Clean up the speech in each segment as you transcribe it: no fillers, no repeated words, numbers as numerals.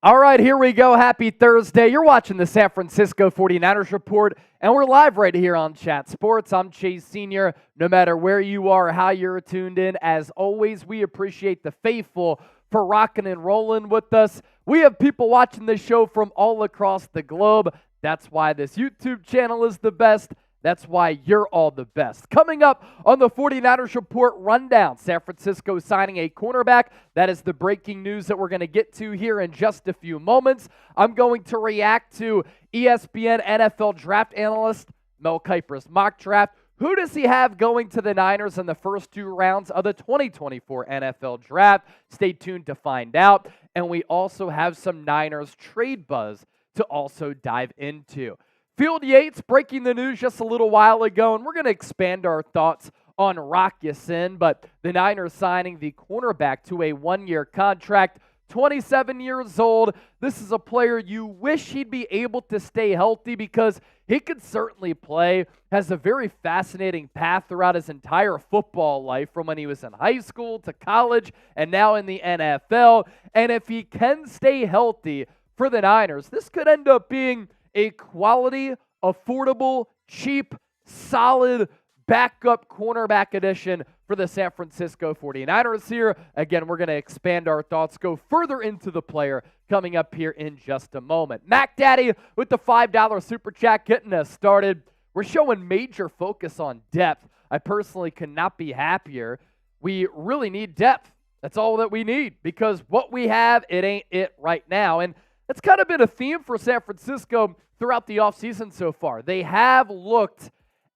All right, here we go. Happy Thursday. You're watching the San Francisco 49ers Report, and we're live right here on Chat Sports. I'm Chase Sr. No matter where you are or how you're tuned in, as always, we appreciate the faithful for rocking and rolling with us. We have people watching this show from all across the globe. That's why this YouTube channel is the best. That's why you're all the best. Coming up on the 49ers Report Rundown, San Francisco signing a cornerback. That is the breaking news that we're going to get to here in just a few moments. I'm going to react to ESPN NFL draft analyst Mel Kiper's mock draft. Who does he have going to the Niners in the first two rounds of the 2024 NFL draft? Stay tuned to find out. And we also have some Niners trade buzz to also dive into. Field Yates breaking the news just a little while ago, and we're going to expand our thoughts on Rock Ya-Sin, but the Niners signing the cornerback to a one-year contract, 27 years old. This is a player you wish he'd be able to stay healthy because he could certainly play, has a very fascinating path throughout his entire football life from when he was in high school to college and now in the NFL, and if he can stay healthy for the Niners, this could end up being a quality, affordable, cheap, solid backup cornerback addition for the San Francisco 49ers here. Again, we're going to expand our thoughts, go further into the player coming up here in just a moment. Mac Daddy with the $5 Super Chat getting us started. We're showing major focus on depth. I personally could not be happier. We really need depth. That's all that we need because what we have, it ain't it right now. And it's kind of been a theme for San Francisco throughout the offseason so far. They have looked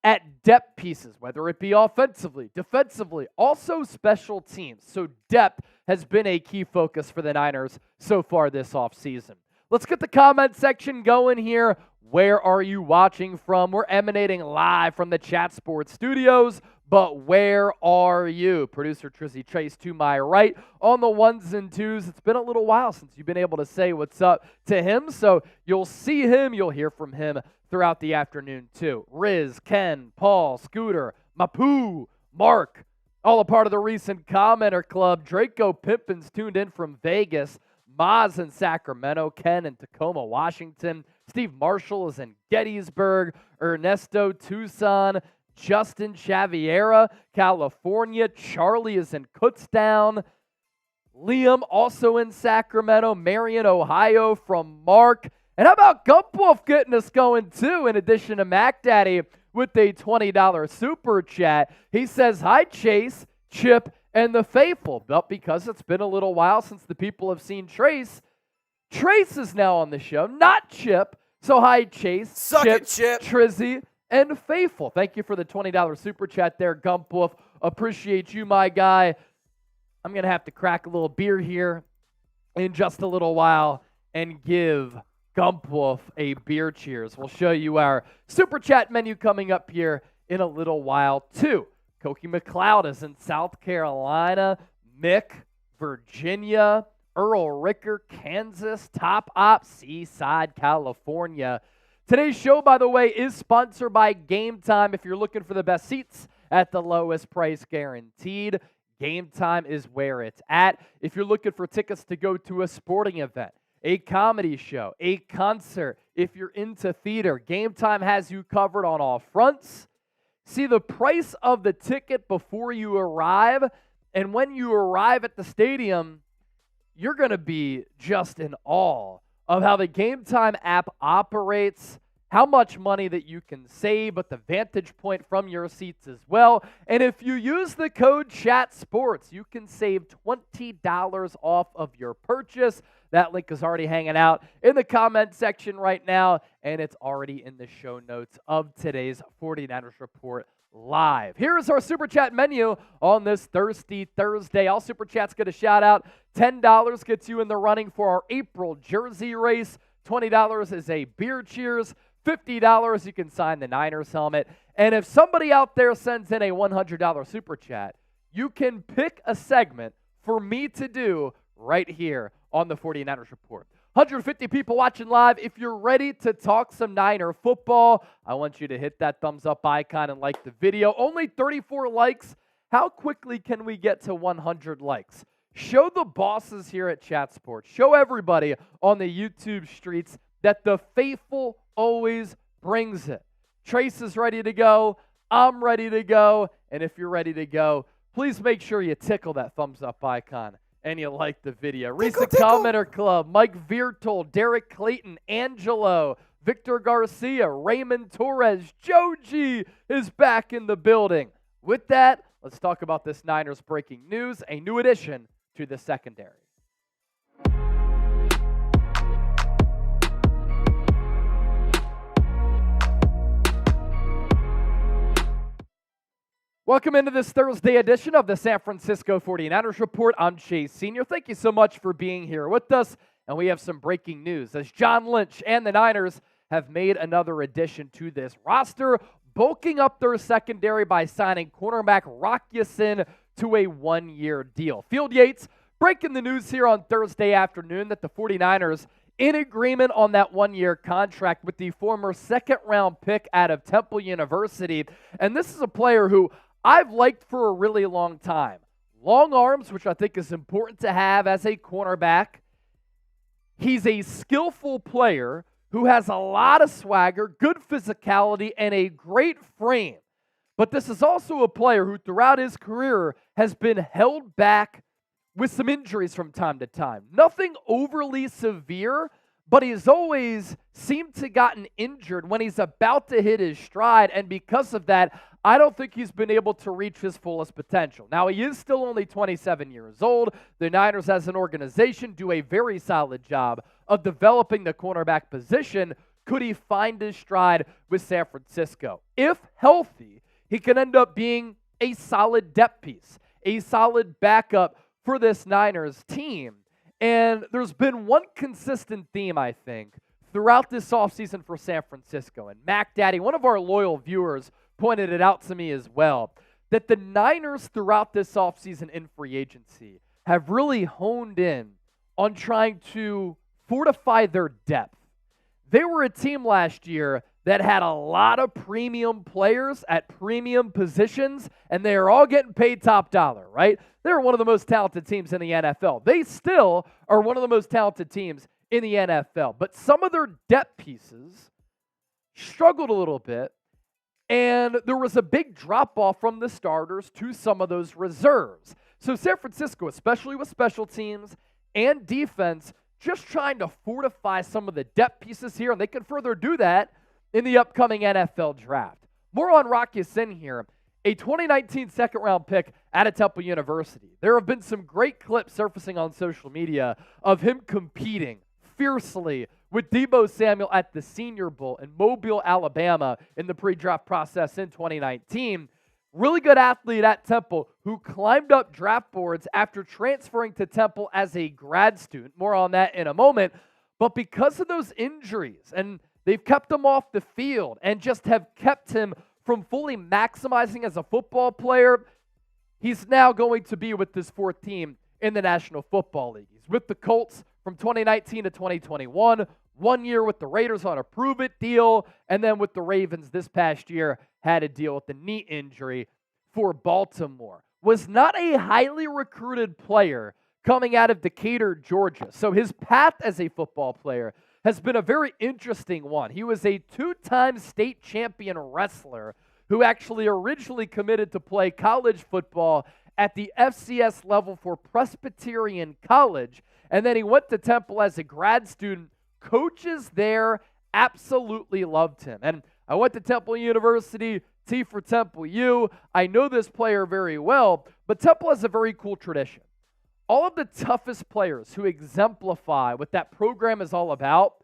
at depth pieces, whether it be offensively, defensively, also special teams. So depth has been a key focus for the Niners so far this offseason. Let's get the comment section going here. Where are you watching from? We're emanating live from the Chat Sports studios, but where are you? Producer Trizzy Trace to my right on the ones and twos. It's been a little while since you've been able to say what's up to him, so you'll see him, you'll hear from him throughout the afternoon too. Riz, Ken, Paul, Scooter, Mapu, Mark, all a part of the recent commenter club. Draco Pimpin's tuned in from Vegas. Maz in Sacramento, Ken in Tacoma, Washington. Steve Marshall is in Gettysburg. Ernesto, Tucson. Justin Chaviera, California. Charlie is in Kutztown. Liam also in Sacramento. Marion, Ohio from Mark. And how about Gump getting us going too, in addition to Mac Daddy with a $20 super chat. He says, hi Chase, Chip, and the faithful. But because it's been a little while since the people have seen Trace, Trace is now on the show, not Chip. So hi Chase, Chip, Trizzy, and faithful. Thank you for the $20 super chat there, Gump Wolf. Appreciate you, my guy. I'm going to have to crack a little beer here in just a little while and give Gump Wolf a beer cheers. We'll show you our super chat menu coming up here in a little while too. Koki McLeod is in South Carolina. Mick, Virginia. Earl Ricker, Kansas. Top Op, Seaside, California. Today's show, by the way, is sponsored by Game Time. If you're looking for the best seats at the lowest price guaranteed, Game Time is where it's at. If you're looking for tickets to go to a sporting event, a comedy show, a concert, if you're into theater, Game Time has you covered on all fronts. See the price of the ticket before you arrive, and when you arrive at the stadium, you're going to be just in awe of how the Game Time app operates, how much money that you can save, but the vantage point from your seats as well. And if you use the code CHATSPORTS, you can save $20 off of your purchase. That link is already hanging out in the comment section right now, and it's already in the show notes of today's 49ers Report Live. Here's our Super Chat menu on this Thirsty Thursday. All Super Chats get a shout out. $10 gets you in the running for our April jersey race. $20 is a beer cheers. $50 you can sign the Niners helmet. And if somebody out there sends in a $100 Super Chat, you can pick a segment for me to do right here on the 49ers Report. 150 people watching live. If you're ready to talk some Niner football, I want you to hit that thumbs up icon and like the video. Only 34 likes. How quickly can we get to 100 likes? Show the bosses here at Chat Sports, show everybody on the YouTube streets that the faithful always brings it. Trace is ready to go. I'm ready to go. And if you're ready to go, please make sure you tickle that thumbs up icon and you like the video. Recent Commenter Club, Mike Viertel, Derek Clayton, Angelo, Victor Garcia, Raymond Torres, Joji is back in the building. With that, let's talk about this Niners breaking news, a new addition to the secondary. Welcome into this Thursday edition of the San Francisco 49ers Report. I'm Chase Sr. Thank you so much for being here with us. And we have some breaking news as John Lynch and the Niners have made another addition to this roster, bulking up their secondary by signing cornerback Rock Ya-Sin to a one-year deal. Field Yates breaking the news here on Thursday afternoon that the 49ers in agreement on that one-year contract with the former second-round pick out of Temple University. And this is a player who I've liked for a really long time. Long arms, which I think is important to have as a cornerback. He's a skillful player who has a lot of swagger, good physicality, and a great frame. But this is also a player who throughout his career has been held back with some injuries from time to time. Nothing overly severe, but he's always seemed to gotten injured when he's about to hit his stride, and because of that, I don't think he's been able to reach his fullest potential. Now, he is still only 27 years old. The Niners as an organization do a very solid job of developing the cornerback position. Could he find his stride with San Francisco? If healthy, he can end up being a solid depth piece, a solid backup for this Niners team. And there's been one consistent theme, I think, throughout this offseason for San Francisco. And Mac Daddy, one of our loyal viewers, pointed it out to me as well, that the Niners throughout this offseason in free agency have really honed in on trying to fortify their depth. They were a team last year that had a lot of premium players at premium positions, and they are all getting paid top dollar, right? They're one of the most talented teams in the NFL. They still are one of the most talented teams in the NFL, but some of their depth pieces struggled a little bit, and there was a big drop-off from the starters to some of those reserves. So San Francisco, especially with special teams and defense, just trying to fortify some of the depth pieces here, and they can further do that in the upcoming NFL draft. More on Rock Ya-Sin here, a 2019 second-round pick out of Temple University. There have been some great clips surfacing on social media of him competing fiercely with Deebo Samuel at the Senior Bowl in Mobile, Alabama in the pre-draft process in 2019. Really good athlete at Temple who climbed up draft boards after transferring to Temple as a grad student. More on that in a moment. But because of those injuries, and they've kept him off the field and just have kept him from fully maximizing as a football player, he's now going to be with this fourth team in the National Football League. He's with the Colts from 2019 to 2021, 1 year with the Raiders on a prove-it deal, and then with the Ravens this past year had to deal with the knee injury for Baltimore. Was not a highly recruited player coming out of Decatur, Georgia. So his path as a football player has been a very interesting one. He was a two-time state champion wrestler who actually originally committed to play college football at the FCS level for Presbyterian College, and then he went to Temple as a grad student. Coaches there absolutely loved him. And I went to Temple University, T for Temple U. I know this player very well, but Temple has a very cool tradition. All of the toughest players who exemplify what that program is all about,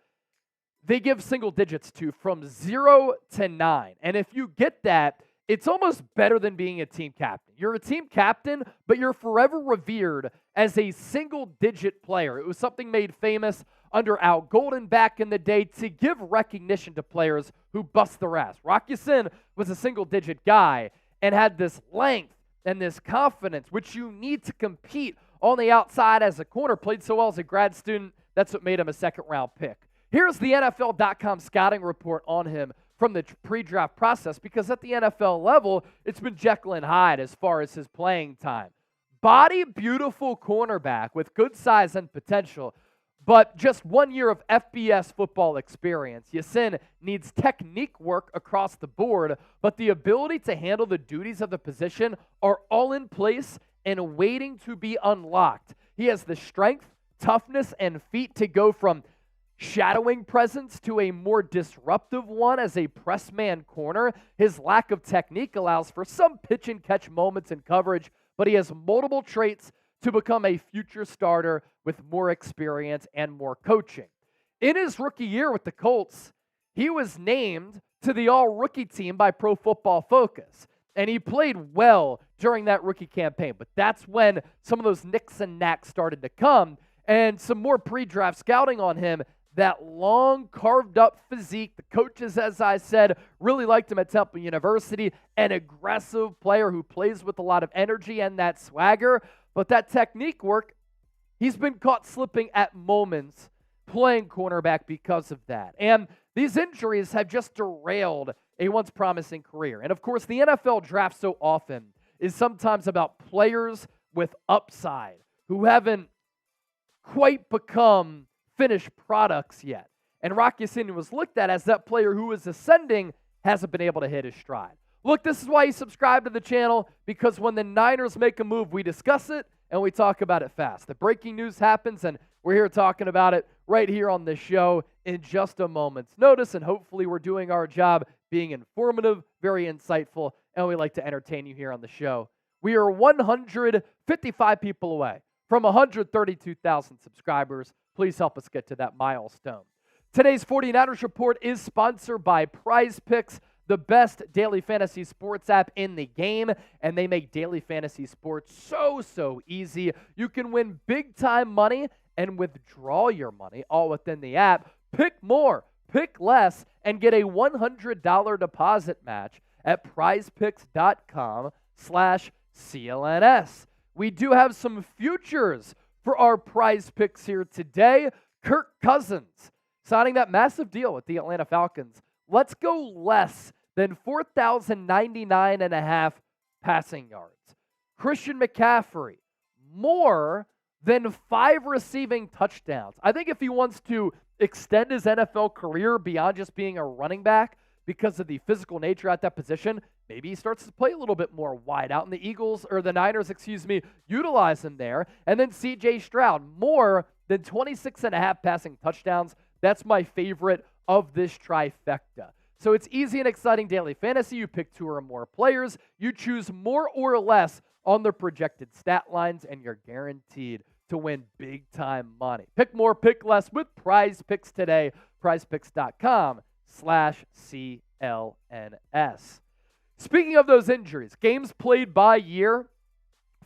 they give single digits to from 0 to 9. And if you get that, it's almost better than being a team captain. You're a team captain, but you're forever revered as a single-digit player. It was something made famous under Al Golden back in the day to give recognition to players who bust their ass. Rock Ya-Sin was a single-digit guy and had this length and this confidence, which you need to compete on the outside as a corner. Played so well as a grad student, that's what made him a second-round pick. Here's the NFL.com scouting report on him from the pre-draft process, because at the NFL level, it's been Jekyll and Hyde as far as his playing time. body beautiful cornerback with good size and potential, but just 1 year of FBS football experience. Yasin needs technique work across the board, but the ability to handle the duties of the position are all in place and waiting to be unlocked. He has the strength, toughness, and feet to go from shadowing presence to a more disruptive one as a press man corner. His lack of technique allows for some pitch and catch moments in coverage, but he has multiple traits to become a future starter with more experience and more coaching. In his rookie year with the Colts, he was named to the all-rookie team by Pro Football Focus, and he played well during that rookie campaign. But that's when some of those nicks and knacks started to come, and some more pre-draft scouting on him. That long, carved-up physique. The coaches, as I said, really liked him at Temple University. An aggressive player who plays with a lot of energy and that swagger. But that technique work, he's been caught slipping at moments playing cornerback because of that. And these injuries have just derailed a once promising career. And of course, the NFL draft so often is sometimes about players with upside who haven't quite become finished products yet. And Rock Ya-Sin was looked at as that player who is ascending, hasn't been able to hit his stride. Look, this is why you subscribe to the channel, because when the Niners make a move, we discuss it and we talk about it fast. The breaking news happens, and we're here talking about it right here on this show in just a moment's notice, and hopefully we're doing our job being informative, very insightful, and we like to entertain you here on the show. We are 155 people away from 132,000 subscribers. Please help us get to that milestone. Today's 49ers Report is sponsored by Prize Picks, the best daily fantasy sports app in the game, and they make daily fantasy sports so easy. You can win big-time money and withdraw your money all within the app. Pick more, pick less, and get a $100 deposit match at prizepicks.com/CLNS. We do have some futures for our Prize Picks here today. Kirk Cousins signing that massive deal with the Atlanta Falcons. Let's go less than 4,099.5 passing yards. Christian McCaffrey, more than 5 receiving touchdowns. I think if he wants to extend his NFL career beyond just being a running back because of the physical nature at that position, maybe he starts to play a little bit more wide out, and the Niners, utilize him there. And then C.J. Stroud, more than 26.5 passing touchdowns. That's my favorite of this trifecta. So it's easy and exciting daily fantasy. You pick 2 or more players. You choose more or less on the projected stat lines, and you're guaranteed to win big-time money. Pick more, pick less with Prize Picks today. prizepicks.com/CLNS. Speaking of those injuries, games played by year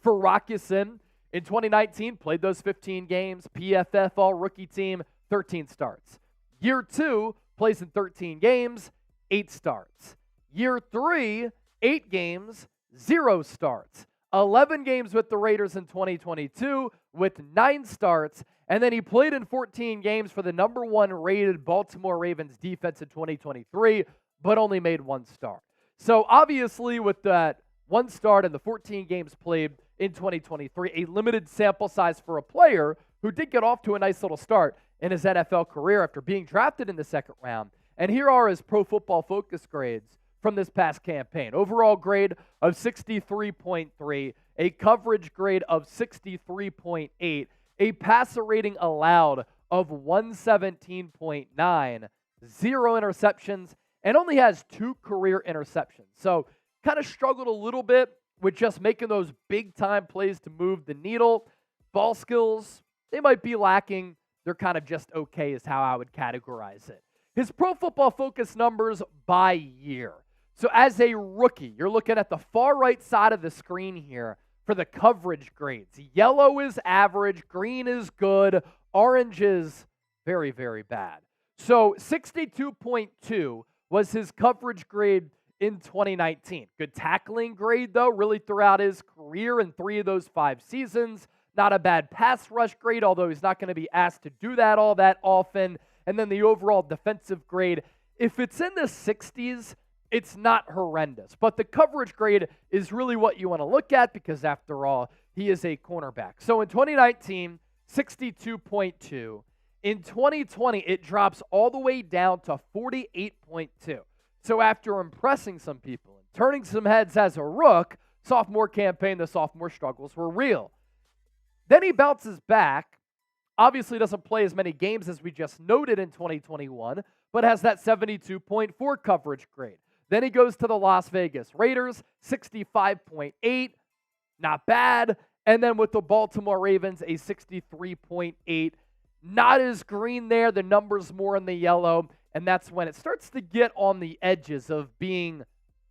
for Rock Ya-Sin in 2019, played those 15 games. PFF All-Rookie Team, 13 starts. Year 2, plays in 13 games, 8 starts. Year 3, 8 games, 0 starts. 11 games with the Raiders in 2022 with 9 starts. And then he played in 14 games for the number 1 rated Baltimore Ravens defense in 2023, but only made 1 start. So obviously with that 1 start and the 14 games played in 2023, a limited sample size for a player who did get off to a nice little start in his NFL career after being drafted in the 2nd round. And here are his Pro Football Focus grades from this past campaign. Overall grade of 63.3, a coverage grade of 63.8, a passer rating allowed of 117.9, 0 interceptions, and only has 2 career interceptions. So kind of struggled a little bit with just making those big-time plays to move the needle. Ball skills, they might be lacking. They're kind of just okay is how I would categorize it. His Pro Football Focus numbers by year. So as a rookie, you're looking at the far right side of the screen here for the coverage grades. Yellow is average, green is good, orange is very bad. So 62.2 was his coverage grade in 2019. Good tackling grade, though, really throughout his career in 3 of those 5 seasons. Not a bad pass rush grade, although he's not going to be asked to do that all that often. And then the overall defensive grade, if it's in the 60s, it's not horrendous. But the coverage grade is really what you want to look at because, after all, he is a cornerback. So in 2019, 62.2. In 2020, it drops all the way down to 48.2. So after impressing some people and turning some heads as a rook, sophomore campaign, the sophomore struggles were real. Then he bounces back, obviously doesn't play as many games as we just noted in 2021, but has that 72.4 coverage grade. Then he goes to the Las Vegas Raiders, 65.8, not bad. And then with the Baltimore Ravens, a 63.8. Not as green there, the number's more in the yellow, and that's when it starts to get on the edges of being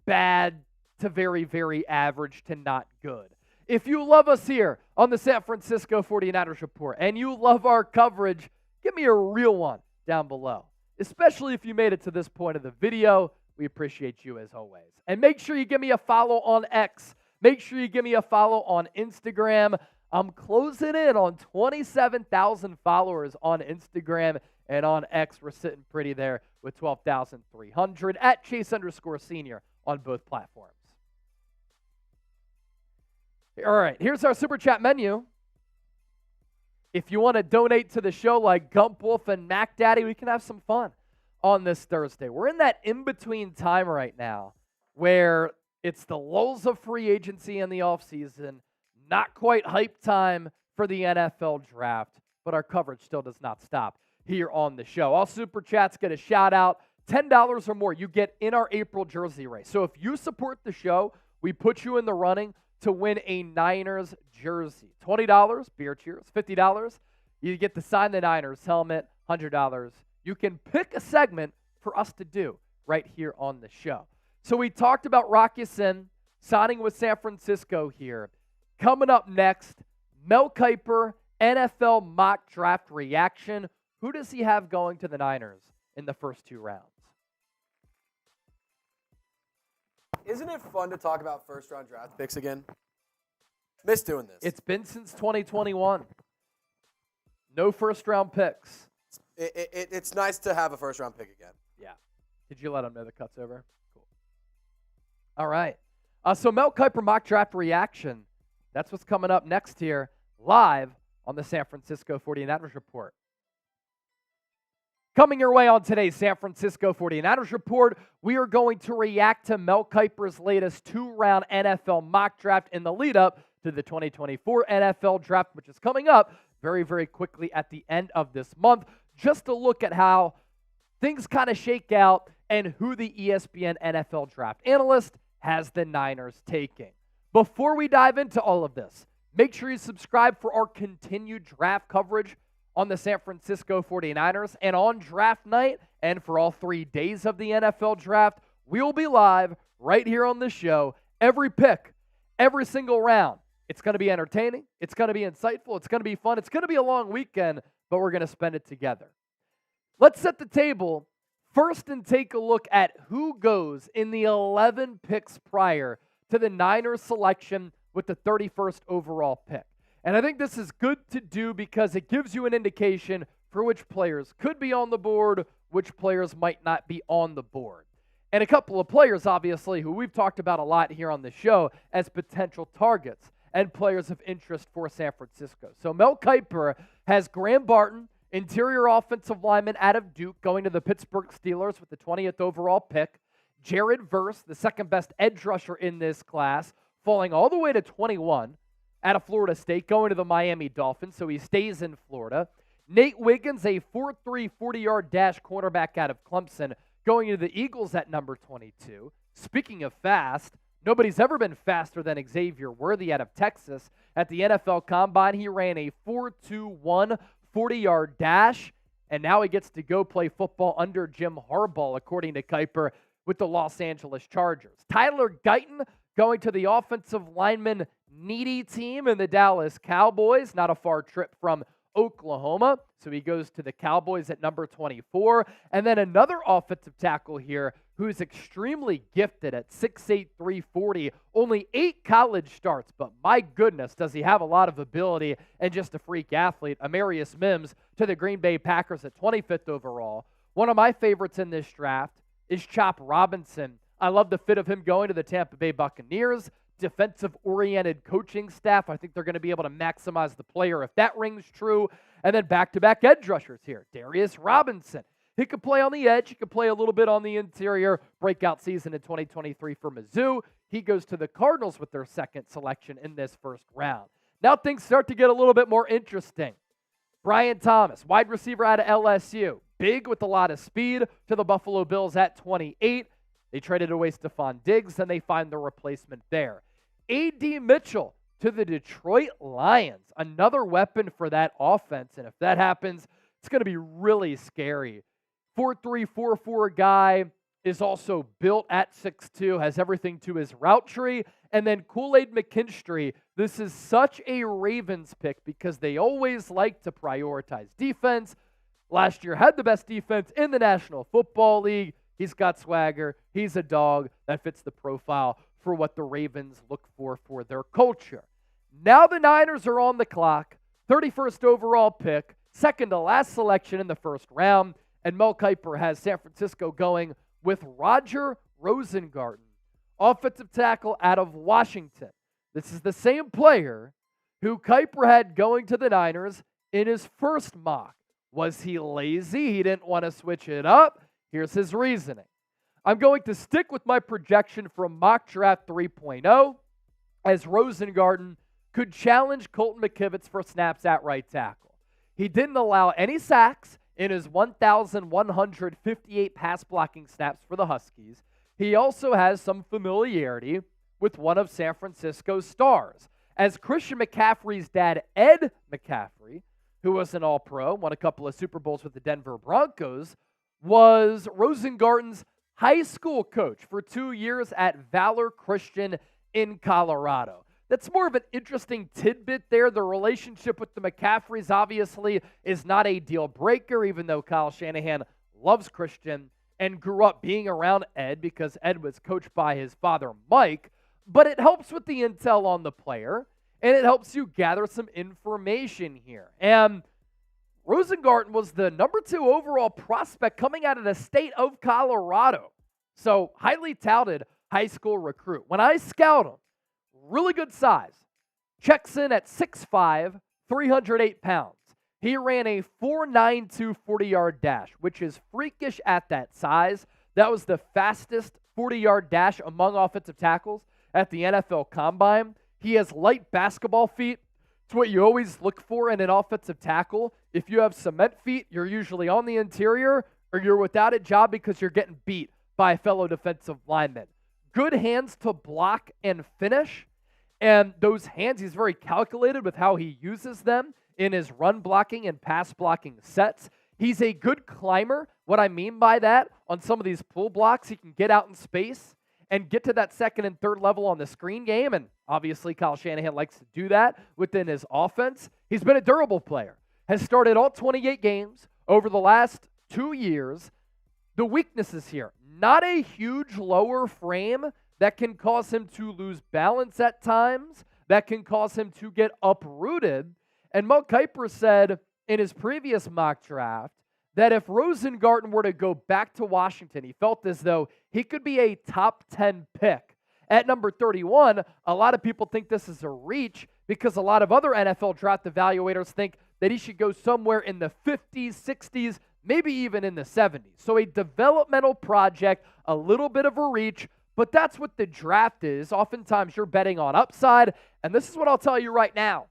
bad to very, very average to not good. If you love us here on the San Francisco 49ers Report and you love our coverage, give me a real one down below, especially if you made it to this point of the video. We appreciate you as always. And make sure you give me a follow on X. Make sure you give me a follow on Instagram. I'm closing in on 27,000 followers on Instagram, and on X, we're sitting pretty there with 12,300 at Chase_Senior on both platforms. All right, here's our Super Chat menu. If you want to donate to the show like Gump Wolf and Mac Daddy, we can have some fun on this Thursday. We're in that in-between time right now where it's the lulls of free agency in the offseason, not quite hype time for the NFL draft, but our coverage still does not stop here on the show. All Super Chats get a shout-out. $10 or more, you get in our April jersey race. So if you support the show, we put you in the running to win a Niners jersey. $20, beer cheers. $50, you get to sign the Niners helmet. $100, you can pick a segment for us to do right here on the show. So we talked about Rock Ya-Sin signing with San Francisco here. Coming up next, Mel Kiper, NFL mock draft reaction. Who does he have going to the Niners in the first two rounds? Isn't it fun to talk about first-round draft picks again? Miss doing this. It's been since 2021. No first-round picks. It's nice to have a first-round pick again. Yeah. Did you let him know the cut's over? Cool. All right. So Mel Kiper mock draft reaction. That's what's coming up next here, live on the San Francisco 49ers Report. Coming your way on today's San Francisco 49ers Report, we are going to react to Mel Kiper's latest two-round NFL mock draft in the lead-up to the 2024 NFL Draft, which is coming up very, very quickly at the end of this month, just to look at how things kind of shake out and who the ESPN NFL Draft analyst has the Niners taking. Before we dive into all of this, make sure you subscribe for our continued draft coverage on the San Francisco 49ers. And on draft night, and for all 3 days of the NFL Draft, we will be live right here on the show. Every pick, every single round. It's going to be entertaining. It's going to be insightful. It's going to be fun. It's going to be a long weekend, but we're going to spend it together. Let's set the table first and take a look at who goes in the 11 picks prior to the Niners selection with the 31st overall pick. And I think this is good to do because it gives you an indication for which players could be on the board, which players might not be on the board. And a couple of players, obviously, who we've talked about a lot here on the show as potential targets and players of interest for San Francisco. So Mel Kiper has Graham Barton, interior offensive lineman out of Duke, going to the Pittsburgh Steelers with the 20th overall pick. Jared Verse, the second best edge rusher in this class, falling all the way to 21 out of Florida State, going to the Miami Dolphins, so he stays in Florida. Nate Wiggins, a 4.3 40-yard dash cornerback out of Clemson, going to the Eagles at number 22. Speaking of fast, nobody's ever been faster than Xavier Worthy out of Texas. At the NFL Combine, he ran a 4.21 40-yard dash, and now he gets to go play football under Jim Harbaugh, according to Kiper, with the Los Angeles Chargers. Tyler Guyton going to the offensive lineman needy team in the Dallas Cowboys, not a far trip from Oklahoma. So he goes to the Cowboys at number 24. And then another offensive tackle here who's extremely gifted at 6'8", 340, only 8 college starts, but my goodness, does he have a lot of ability and just a freak athlete. Amarius Mims to the Green Bay Packers at 25th overall. One of my favorites in this draft is Chop Robinson. I love the fit of him going to the Tampa Bay Buccaneers. defensive-oriented coaching staff. I think they're going to be able to maximize the player if that rings true. And then back-to-back edge rushers here. Darius Robinson. He could play on the edge. He could play a little bit on the interior. Breakout season in 2023 for Mizzou. He goes to the Cardinals with their second selection in this first round. Now things start to get a little bit more interesting. Brian Thomas, wide receiver out of LSU. Big with a lot of speed to the Buffalo Bills at 28. They traded away Stephon Diggs, and they find the replacement there. A.D. Mitchell to the Detroit Lions. Another weapon for that offense, and if that happens, it's going to be really scary. 4'3", 4'4" guy, is also built at 6'2", has everything to his route tree. And then Kool-Aid McKinstry, this is such a Ravens pick because they always like to prioritize defense. Last year had the best defense in the National Football League. He's got swagger. He's a dog that fits the profile for what the Ravens look for their culture. Now the Niners are on the clock. 31st overall pick, second to last selection in the first round. And Mel Kiper has San Francisco going with Roger Rosengarten, offensive tackle out of Washington. This is the same player who Kiper had going to the Niners in his first mock. Was he lazy? He didn't want to switch it up? Here's his reasoning. I'm going to stick with my projection from Mock Draft 3.0 as Rosengarten could challenge Colton McKivitz for snaps at right tackle. He didn't allow any sacks in his 1,158 pass blocking snaps for the Huskies. He also has some familiarity with one of San Francisco's stars, as Christian McCaffrey's dad, Ed McCaffrey, who was an All-Pro, won a couple of Super Bowls with the Denver Broncos, was Rosengarten's high school coach for 2 years at Valor Christian in Colorado. That's more of an interesting tidbit there. The relationship with the McCaffreys obviously is not a deal breaker, even though Kyle Shanahan loves Christian and grew up being around Ed because Ed was coached by his father, Mike. But it helps with the intel on the player, and it helps you gather some information here. And Rosengarten was the number 2 overall prospect coming out of the state of Colorado. So highly touted high school recruit. When I scout him, really good size. Checks in at 6'5", 308 pounds. He ran a 4.92 40-yard dash, which is freakish at that size. That was the fastest 40-yard dash among offensive tackles at the NFL Combine. He has light basketball feet. It's what you always look for in an offensive tackle. If you have cement feet, you're usually on the interior or you're without a job because you're getting beat by a fellow defensive lineman. Good hands to block and finish. And those hands, he's very calculated with how he uses them in his run blocking and pass blocking sets. He's a good climber. What I mean by that, on some of these pull blocks, he can get out in space and get to that second and third level on the screen game. And obviously, Kyle Shanahan likes to do that within his offense. He's been a durable player. Has started all 28 games over the last 2 years. The weaknesses here, not a huge lower frame that can cause him to lose balance at times, that can cause him to get uprooted. And Mel Kiper said in his previous mock draft that if Rosengarten were to go back to Washington, he felt as though he could be a top 10 pick. At number 31, a lot of people think this is a reach because a lot of other NFL draft evaluators think that he should go somewhere in the 50s, 60s, maybe even in the 70s. So a developmental project, a little bit of a reach, but that's what the draft is. Oftentimes you're betting on upside, and this is what I'll tell you right now.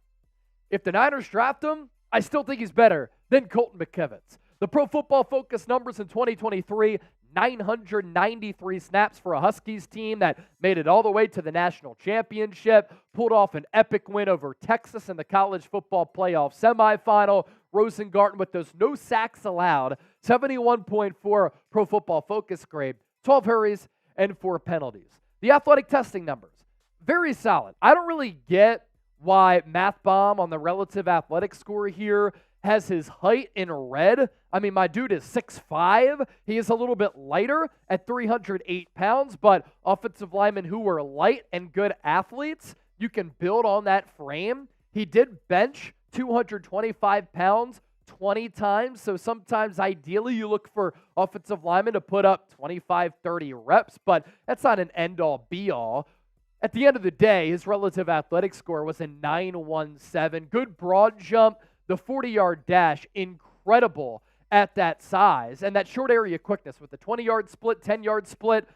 If the Niners draft him, I still think he's better than Colton McKivitz. The Pro Football Focus numbers in 2023, 993 snaps for a Huskies team that made it all the way to the national championship, pulled off an epic win over Texas in the college football playoff semifinal. Rosengarten with those no sacks allowed, 71.4 Pro Football Focus grade, 12 hurries, and 4 penalties. The athletic testing numbers, very solid. I don't really get why Math Bomb on the relative athletic score here has his height in red. I mean, my dude is 6'5". He is a little bit lighter at 308 pounds, but offensive linemen who were light and good athletes, you can build on that frame. He did bench 225 pounds 20 times, so sometimes ideally you look for offensive linemen to put up 25, 30 reps, but that's not an end-all, be-all. at the end of the day, his relative athletic score was a 9.17. Good broad jump, the 40-yard dash, incredible at that size. And that short area quickness with the 20-yard split, 10-yard split,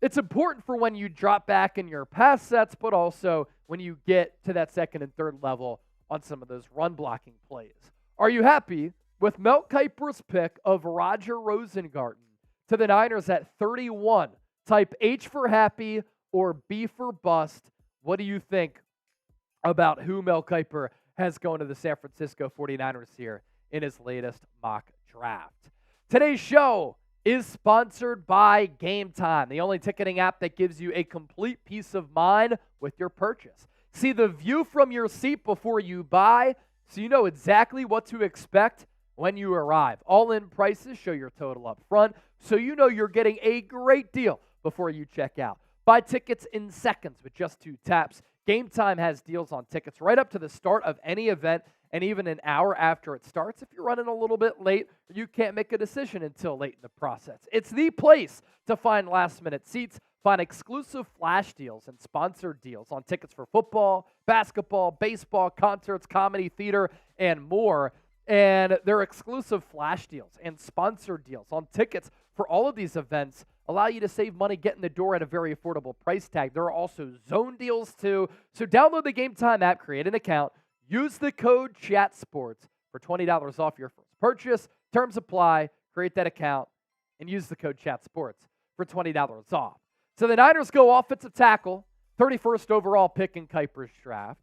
it's important for when you drop back in your pass sets, but also when you get to that second and third level on some of those run blocking plays. Are you happy with Mel Kiper's pick of Roger Rosengarten to the Niners at 31? Type H for happy or B for bust. What do you think about who Mel Kiper has going to the San Francisco 49ers here in his latest mock draft? Today's show is sponsored by Game Time, the only ticketing app that gives you a complete peace of mind with your purchase. See the view from your seat before you buy, so you know exactly what to expect when you arrive. All-in prices show your total up front, so you know you're getting a great deal before you check out. Buy tickets in seconds with just 2 taps. Game Time has deals on tickets right up to the start of any event and even an hour after it starts. If you're running a little bit late, you can't make a decision until late in the process. It's the place to find last-minute seats, find exclusive flash deals and sponsored deals on tickets for football, basketball, baseball, concerts, comedy, theater, and more. And their exclusive flash deals and sponsored deals on tickets for all of these events allow you to save money, get in the door at a very affordable price tag. There are also zone deals too. So download the Game Time app, create an account, use the code CHATSPORTS for $20 off your first purchase. Terms apply. Create that account and use the code CHATSPORTS for $20 off. So the Niners go offensive tackle, 31st overall pick in Kiper's draft.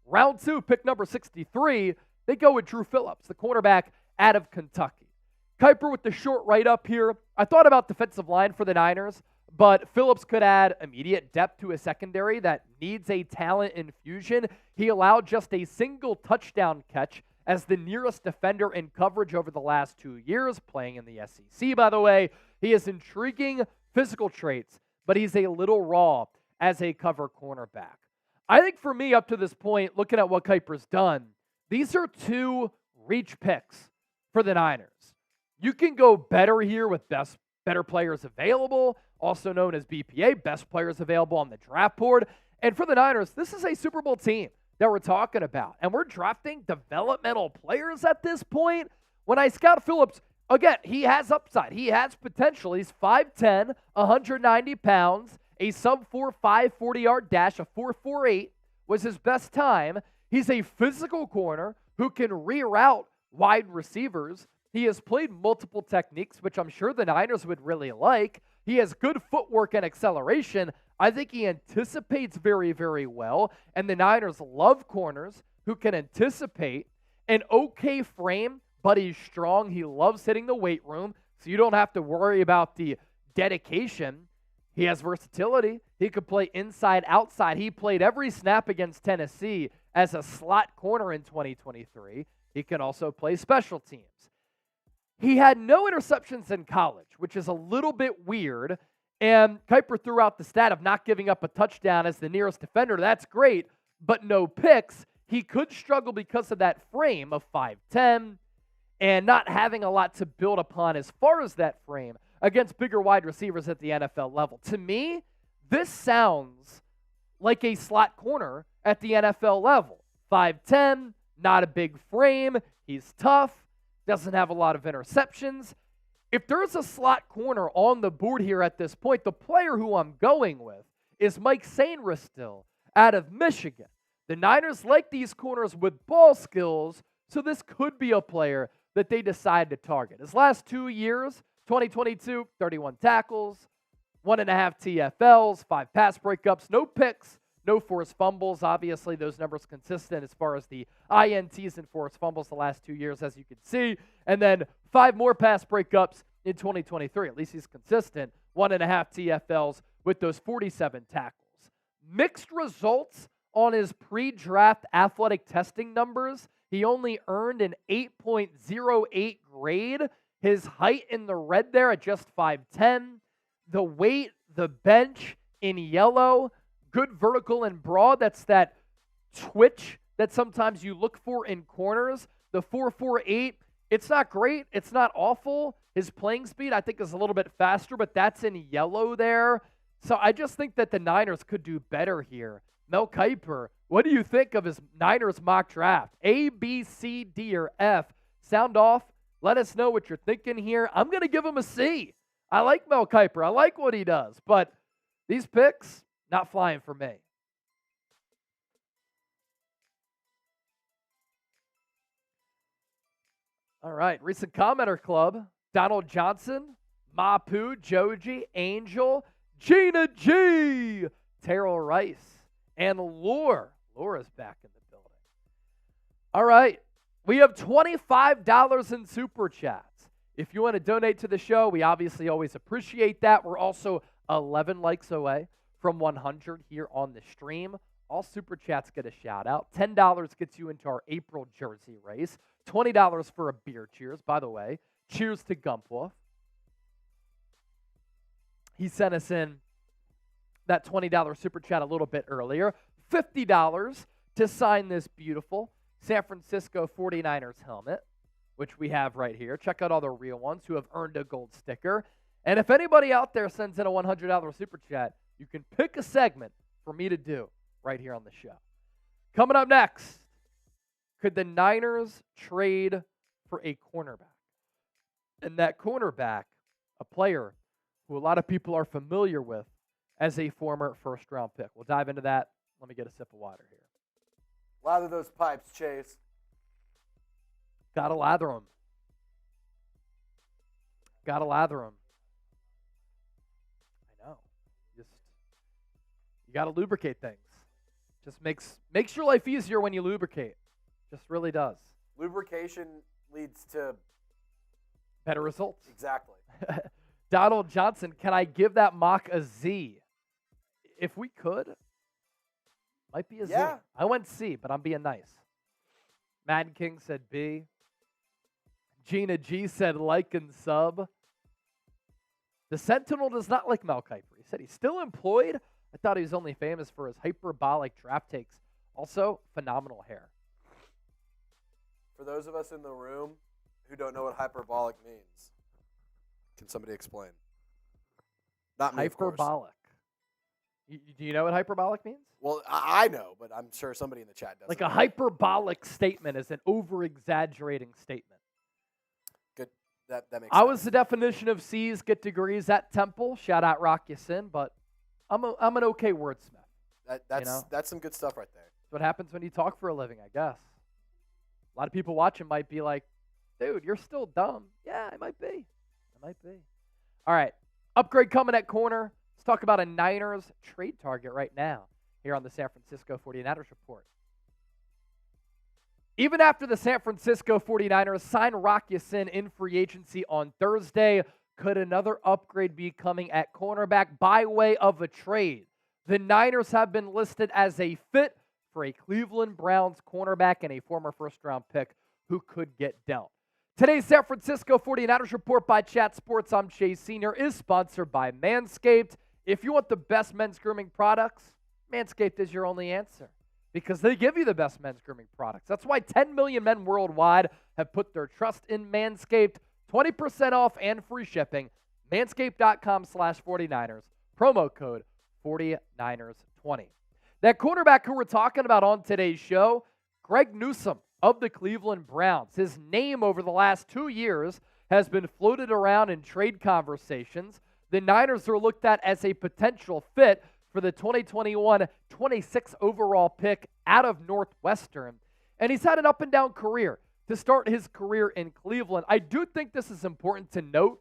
Round 2, pick number 63, they go with Drew Phillips, the cornerback out of Kentucky. Kiper with the short write-up here. I thought about defensive line for the Niners, but Phillips could add immediate depth to a secondary that needs a talent infusion. He allowed just a single touchdown catch as the nearest defender in coverage over the last 2 years, playing in the SEC, by the way. He has intriguing physical traits, but he's a little raw as a cover cornerback. I think for me, up to this point, looking at what Kiper's done, these are 2 reach picks for the Niners. You can go better here with better players available, also known as BPA, best players available on the draft board. And for the Niners, this is a Super Bowl team that we're talking about. And we're drafting developmental players at this point. When I scout Phillips, again, he has upside. He has potential. He's 5'10", 190 pounds, a sub-4.5 40-yard dash, a 4.48 was his best time. He's a physical corner who can reroute wide receivers. He has played multiple techniques, which I'm sure the Niners would really like. He has good footwork and acceleration. I think he anticipates very, very well. And the Niners love corners who can anticipate. An okay frame, but he's strong. He loves hitting the weight room, so you don't have to worry about the dedication. He has versatility. He could play inside, outside. He played every snap against Tennessee as a slot corner in 2023. He can also play special teams. He had no interceptions in college, which is a little bit weird. And Kiper threw out the stat of not giving up a touchdown as the nearest defender. That's great, but no picks. He could struggle because of that frame of 5'10", and not having a lot to build upon as far as that frame against bigger wide receivers at the NFL level. To me, this sounds like a slot corner at the NFL level. 5'10", not a big frame. He's tough. Doesn't have a lot of interceptions. If there's a slot corner on the board here at this point, the player who I'm going with is Mike Sainristil still out of Michigan. The Niners like these corners with ball skills, so this could be a player that they decide to target. His last 2 years, 2022, 31 tackles, 1.5 TFLs, 5 pass breakups, no picks, no forced fumbles. Obviously, those numbers consistent as far as the INTs and forced fumbles the last 2 years, as you can see. And then 5 more pass breakups in 2023. At least he's consistent. 1.5 TFLs with those 47 tackles. Mixed results on his pre-draft athletic testing numbers. He only earned an 8.08 grade. His height in the red there at just 5'10". The weight, the bench in yellow. Good vertical and broad. That's that twitch that sometimes you look for in corners. The 4.48, it's not great. It's not awful. His playing speed, I think, is a little bit faster, but that's in yellow there. So I just think that the Niners could do better here. Mel Kiper, what do you think of his Niners mock draft? A, B, C, D, or F? Sound off. Let us know what you're thinking here. I'm going to give him a C. I like Mel Kiper. I like what he does. But these picks, not flying for me. All right, recent commenter club. Donald Johnson, Mapu, Joji, Angel, Gina G, Terrell Rice, and Lure. Lure's back in the building. All right, we have $25 in Super Chats. If you want to donate to the show, we obviously always appreciate that. We're also 11 likes away from 100 here on the stream. All Super Chats get a shout out. $10 gets you into our April jersey race. $20 for a beer cheers. By the way, cheers to Gumpwolf. He sent us in that $20 Super Chat a little bit earlier. $50 to sign this beautiful San Francisco 49ers helmet, which we have right here. Check out all the real ones who have earned a gold sticker. And if anybody out there sends in a $100 Super Chat, you can pick a segment for me to do right here on the show. Coming up next, could the Niners trade for a cornerback? And that cornerback, a player who a lot of people are familiar with as a former first-round pick. We'll dive into that. Let me get a sip of water here. Lather those pipes, Chase. Gotta lather them. Gotta lather them. I know. You gotta lubricate things. Just makes your life easier when you lubricate. Just really does. Lubrication leads to better results. Exactly. Donald Johnson, can I give that mock a Z? If we could, might be a Z. I went C, but I'm being nice. Madden King said B. Gina G said like and sub. The Sentinel does not like Mel Kiper. He said he's still employed. I thought he was only famous for his hyperbolic draft takes. Also, phenomenal hair. For those of us in the room who don't know what hyperbolic means, can somebody explain? Not me, hyperbolic. Do you know what hyperbolic means? Well, I know, but I'm sure somebody in the chat doesn't. Like a hyperbolic statement is an over-exaggerating statement. Good. That makes sense. I was the definition of C's, get degrees at Temple. Shout out Rock Ya-Sin, but I'm an okay wordsmith. That's some good stuff right there. That's what happens when you talk for a living, I guess. A lot of people watching might be like, dude, you're still dumb. Yeah, I might be. All right, upgrade coming at corner. Let's talk about a Niners trade target right now here on the San Francisco 49ers Report. Even after the San Francisco 49ers sign Rock Ya-Sin in free agency on Thursday, could another upgrade be coming at cornerback by way of a trade? The Niners have been listed as a fit for a Cleveland Browns cornerback and a former first-round pick who could get dealt. Today's San Francisco 49ers Report by Chat Sports, I'm Chase Sr., is sponsored by Manscaped. If you want the best men's grooming products, Manscaped is your only answer because they give you the best men's grooming products. That's why 10 million men worldwide have put their trust in Manscaped. 20% off and free shipping. Manscaped.com/49ers. Promo code 49ers20. That cornerback who we're talking about on today's show, Greg Newsome of the Cleveland Browns. His name over the last 2 years has been floated around in trade conversations. The Niners are looked at as a potential fit for the 2021 26th overall pick out of Northwestern. And he's had an up-and-down career to start his career in Cleveland. I do think this is important to note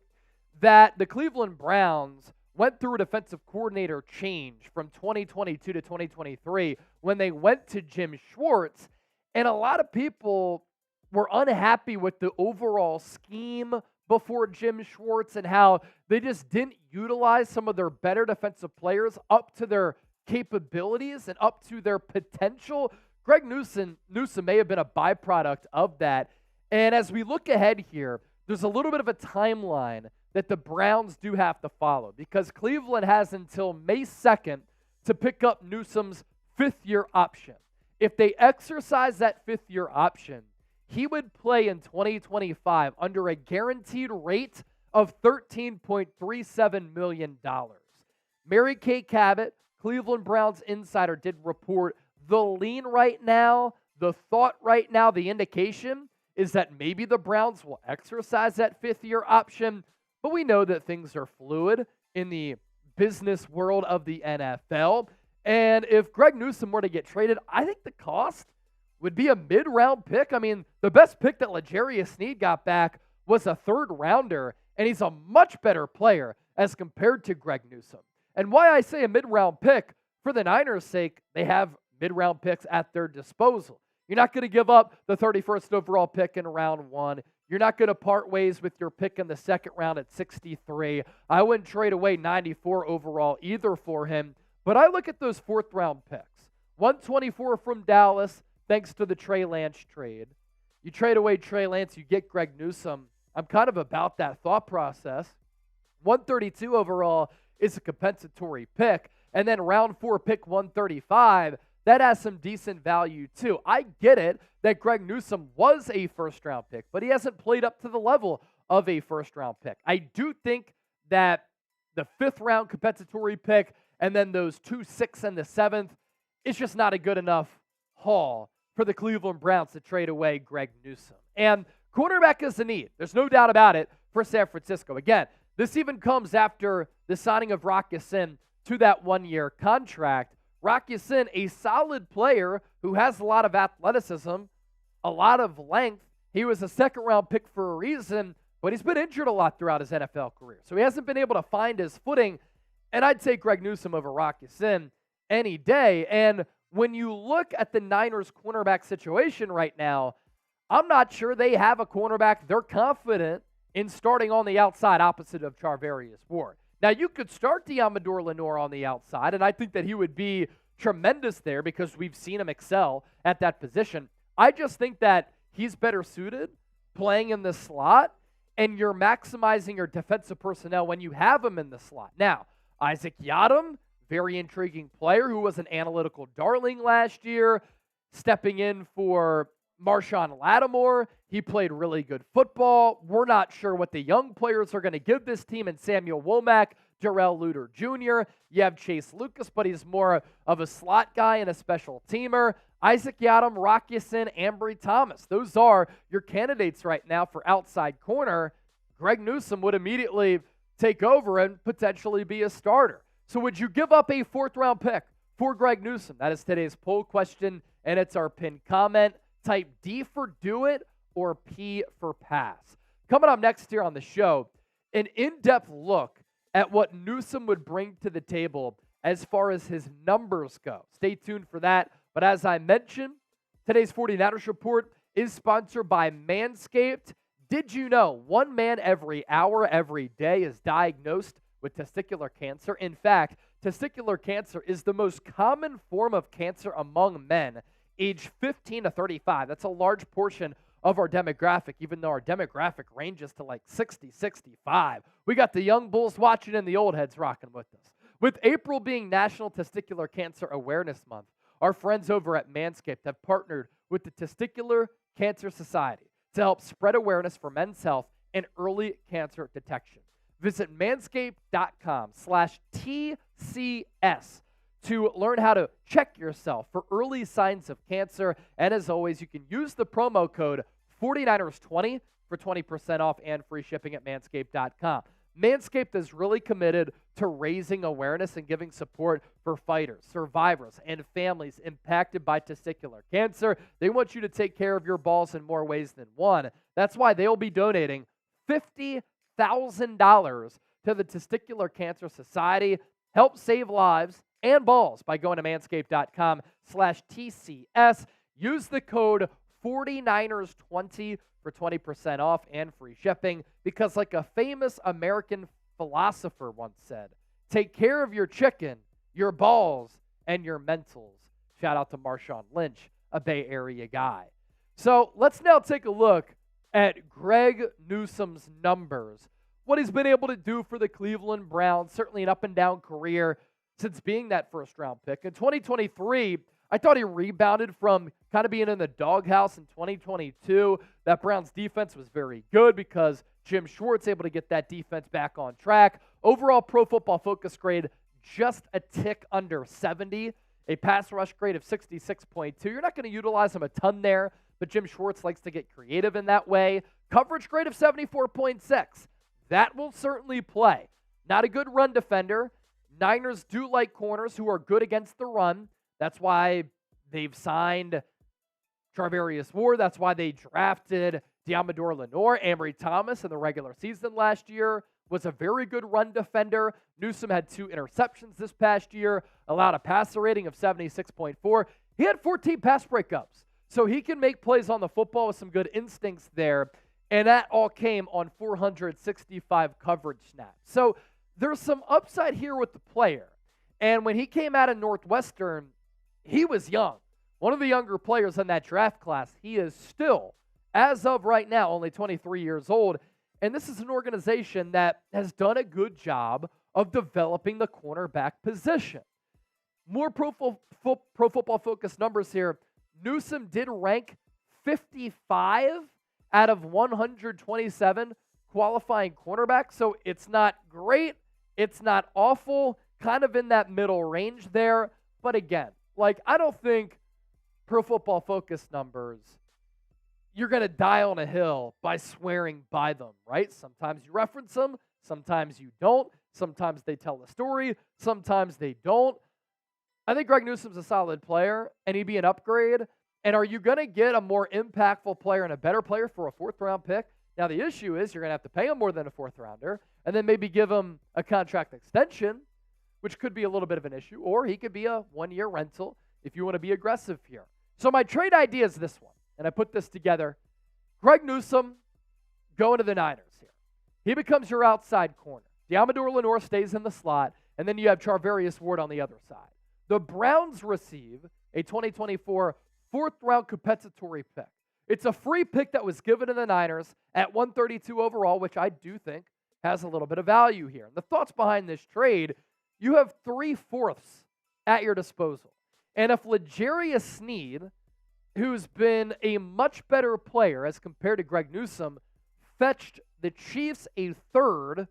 that the Cleveland Browns went through a defensive coordinator change from 2022 to 2023 when they went to Jim Schwartz. And a lot of people were unhappy with the overall scheme before Jim Schwartz and how they just didn't utilize some of their better defensive players up to their capabilities and up to their potential. Greg Newsome may have been a byproduct of that. And as we look ahead here, there's a little bit of a timeline that the Browns do have to follow because Cleveland has until May 2nd to pick up Newsome's fifth-year option. If they exercise that fifth-year option, he would play in 2025 under a guaranteed rate of $13.37 million. Mary Kay Cabot, Cleveland Browns insider, did report the lean right now, the thought right now, the indication is that maybe the Browns will exercise that fifth-year option, but we know that things are fluid in the business world of the NFL. And if Greg Newsome were to get traded, I think the cost would be a mid-round pick. I mean, the best pick that L'Jarius Sneed got back was a third-rounder, and he's a much better player as compared to Greg Newsome. And why I say a mid-round pick, for the Niners' sake, they have mid-round picks at their disposal. You're not going to give up the 31st overall pick in round 1. You're not going to part ways with your pick in the second round at 63. I wouldn't trade away 94 overall either for him. But I look at those fourth-round picks. 124 from Dallas, thanks to the Trey Lance trade. You trade away Trey Lance, you get Greg Newsome. I'm kind of about that thought process. 132 overall is a compensatory pick. And then round 4, pick 135, that has some decent value too. I get it that Greg Newsome was a first-round pick, but he hasn't played up to the level of a first-round pick. I do think that the 5th-round compensatory pick and then those 2, 6, and the 7th is just not a good enough haul for the Cleveland Browns to trade away Greg Newsome. And cornerback is a need. There's no doubt about it for San Francisco. Again, this even comes after the signing of Rock Ya-Sin to that 1-year contract. Rock Ya-Sin, a solid player who has a lot of athleticism, a lot of length. He was a second-round pick for a reason, but he's been injured a lot throughout his NFL career. So he hasn't been able to find his footing, and I'd take Greg Newsome over Rock Ya-Sin any day. And when you look at the Niners' cornerback situation right now, I'm not sure they have a cornerback they're confident in starting on the outside opposite of Charvarius Ward. Now, you could start Deommodore Lenoir on the outside, and I think that he would be tremendous there because we've seen him excel at that position. I just think that he's better suited playing in the slot, and you're maximizing your defensive personnel when you have him in the slot. Now, Isaac Yiadom, very intriguing player who was an analytical darling last year, stepping in for Marshawn Lattimore. He played really good football. We're not sure what the young players are going to give this team in Samuel Womack, Jarrell Luter Jr. You have Chase Lucas, but he's more of a slot guy and a special teamer. Isaac Yiadom, Rock Ya-Sin, Ambry Thomas. Those are your candidates right now for outside corner. Greg Newsome would immediately take over and potentially be a starter. So would you give up a 4th-round pick for Greg Newsome? That is today's poll question, and it's our pinned comment. Type D for do it or P for pass. Coming up next here on the show, an in-depth look at what Newsome would bring to the table as far as his numbers go. Stay tuned for that. But as I mentioned, today's 49ers Report is sponsored by Manscaped. Did you know 1 man every hour, every day is diagnosed with testicular cancer? In fact, testicular cancer is the most common form of cancer among men age 15 to 35. That's a large portion of our demographic, even though our demographic ranges to like 60, 65. We got the young bulls watching and the old heads rocking with us. With April being National Testicular Cancer Awareness Month, our friends over at Manscaped have partnered with the Testicular Cancer Society to help spread awareness for men's health and early cancer detection. Visit manscaped.com/TCS to learn how to check yourself for early signs of cancer. And as always, you can use the promo code 49ers20 for 20% off and free shipping at manscaped.com. Manscaped is really committed to raising awareness and giving support for fighters, survivors, and families impacted by testicular cancer. They want you to take care of your balls in more ways than one. That's why they'll be donating $50,000 to the Testicular Cancer Society. Help save lives and balls by going to manscaped.com/TCS. Use the code 49ers20 for 20% off and free shipping because like a famous American philosopher once said, take care of your chicken, your balls, and your mentals. Shout out to Marshawn Lynch, a Bay Area guy. So let's now take a look at Greg Newsome's numbers, what he's been able to do for the Cleveland Browns, certainly an up-and-down career since being that first-round pick. In 2023, I thought he rebounded from kind of being in the doghouse in 2022. That Browns defense was very good because Jim Schwartz able to get that defense back on track. Overall Pro Football Focus grade just a tick under 70, a pass rush grade of 66.2. You're not going to utilize him a ton there, but Jim Schwartz likes to get creative in that way. Coverage grade of 74.6. That will certainly play. Not a good run defender. Niners do like corners who are good against the run. That's why they've signed Charvarius Ward. That's why they drafted Diamador Lenore. Amory Thomas in the regular season last year was a very good run defender. Newsome had 2 interceptions this past year, allowed a passer rating of 76.4. He had 14 pass breakups, so he can make plays on the football with some good instincts there, and that all came on 465 coverage snaps. So there's some upside here with the player, and when he came out of Northwestern, he was young. One of the younger players in that draft class. He is still, as of right now, only 23 years old. And this is an organization that has done a good job of developing the cornerback position. More Pro Football Focus numbers here. Newsome did rank 55 out of 127 qualifying cornerbacks. So it's not great. It's not awful. Kind of in that middle range there. But again, I don't think Pro Football Focus numbers, you're going to die on a hill by swearing by them, right? Sometimes you reference them, sometimes you don't, sometimes they tell a story, sometimes they don't. I think Greg Newsome's a solid player, and he'd be an upgrade. And are you going to get a more impactful player and a better player for a 4th-round pick? Now, the issue is you're going to have to pay him more than a 4th-rounder, and then maybe give him a contract extension, which could be a little bit of an issue, or he could be a 1-year rental if you want to be aggressive here. So my trade idea is this one. And I put this together. Greg Newsome going to the Niners here. He becomes your outside corner. Diamador Lenore stays in the slot, and then you have Charvarius Ward on the other side. The Browns receive a 2024 4th-round compensatory pick. It's a free pick that was given to the Niners at 132 overall, which I do think has a little bit of value here. And the thoughts behind this trade, you have 3/4 at your disposal. And if L'Jarius Sneed, who's been a much better player as compared to Greg Newsome, fetched the Chiefs a 3rd,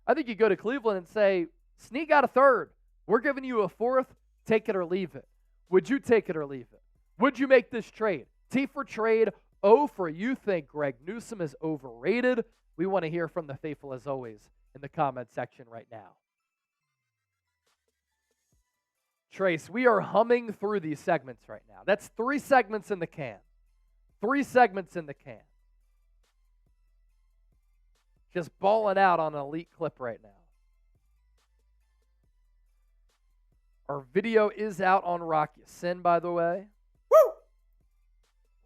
I think you go to Cleveland and say, Sneed got a 3rd. We're giving you a 4th. Take it or leave it. Would you take it or leave it? Would you make this trade? T for trade. O for you think Greg Newsome is overrated. We want to hear from the faithful as always in the comment section right now. Trace, we are humming through these segments right now. That's 3 segments in the can. 3 segments in the can. Just balling out on an elite clip right now. Our video is out on Rock Ya Sin, by the way. Woo!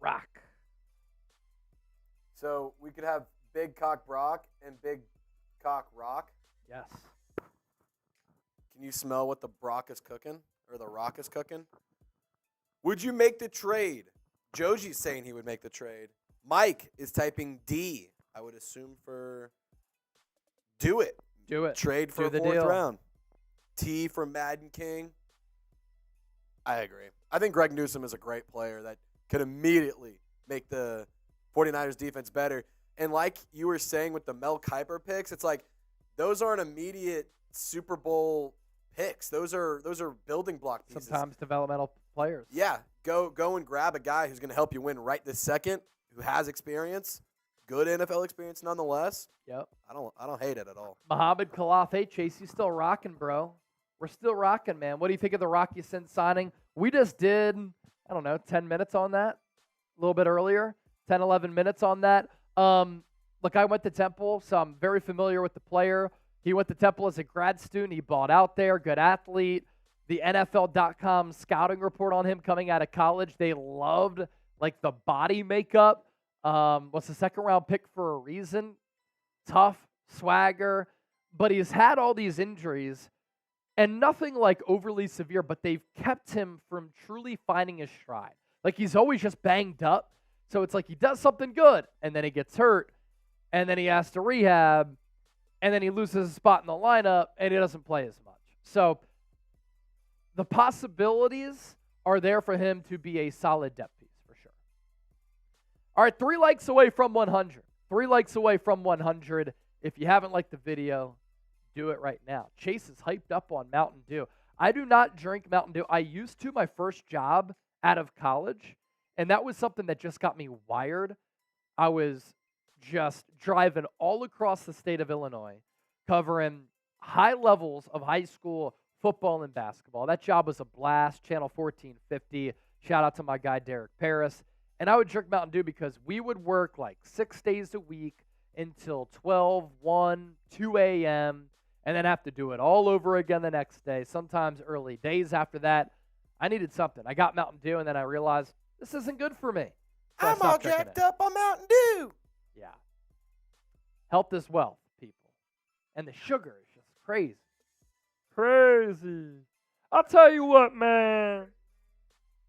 Rock. So we could have Big Cock Brock and Big Cock Rock. Yes. Can you smell what the Brock is cooking? Or the Rock is cooking? Would you make the trade? Joji's saying he would make the trade. Mike is typing D. I would assume for do it. Do it. Trade for Do a the 4th deal. round. T for Madden King. I agree. I think Greg Newsome is a great player that could immediately make the 49ers defense better. And like you were saying with the Mel Kiper picks, it's like those aren't immediate Super Bowl picks. Those are building block pieces. Sometimes developmental players. Yeah, go and grab a guy who's going to help you win right this second, who has experience, good NFL experience nonetheless. Yep. I don't hate it at all. Mohamed Khalaf, hey Chase, you still rocking, bro? We're still rocking, man. What do you think of the Rock Ya Sin signing? We just did, 10 minutes on that, a little bit earlier, 10, 11 minutes on that. Look, I went to Temple, so I'm very familiar with the player. He went to Temple as a grad student. He balled out there, good athlete. The NFL.com scouting report on him coming out of college, they loved the body makeup. Was a 2nd-round pick for a reason. Tough, swagger, but he's had all these injuries and nothing overly severe, but they've kept him from truly finding his stride. He's always just banged up. So it's he does something good, and then he gets hurt, and then he has to rehab, and then he loses a spot in the lineup, and he doesn't play as much. So the possibilities are there for him to be a solid depth piece for sure. All right, 3 likes away from 100. 3 likes away from 100. If you haven't liked the video, do it right now. Chase is hyped up on Mountain Dew. I do not drink Mountain Dew. I used to my first job out of college, and that was something that just got me wired. I was just driving all across the state of Illinois, covering high levels of high school football and basketball. That job was a blast. Channel 1450. Shout out to my guy, Derek Paris. And I would drink Mountain Dew because we would work like 6 days a week until 12, 1, 2 a.m., and then have to do it all over again the next day, sometimes early days after that. I needed something. I got Mountain Dew, and then I realized this isn't good for me. So I'm all jacked up on Mountain Dew. Yeah. Health is wealth, people. And the sugar is just crazy. Crazy. I'll tell you what, man.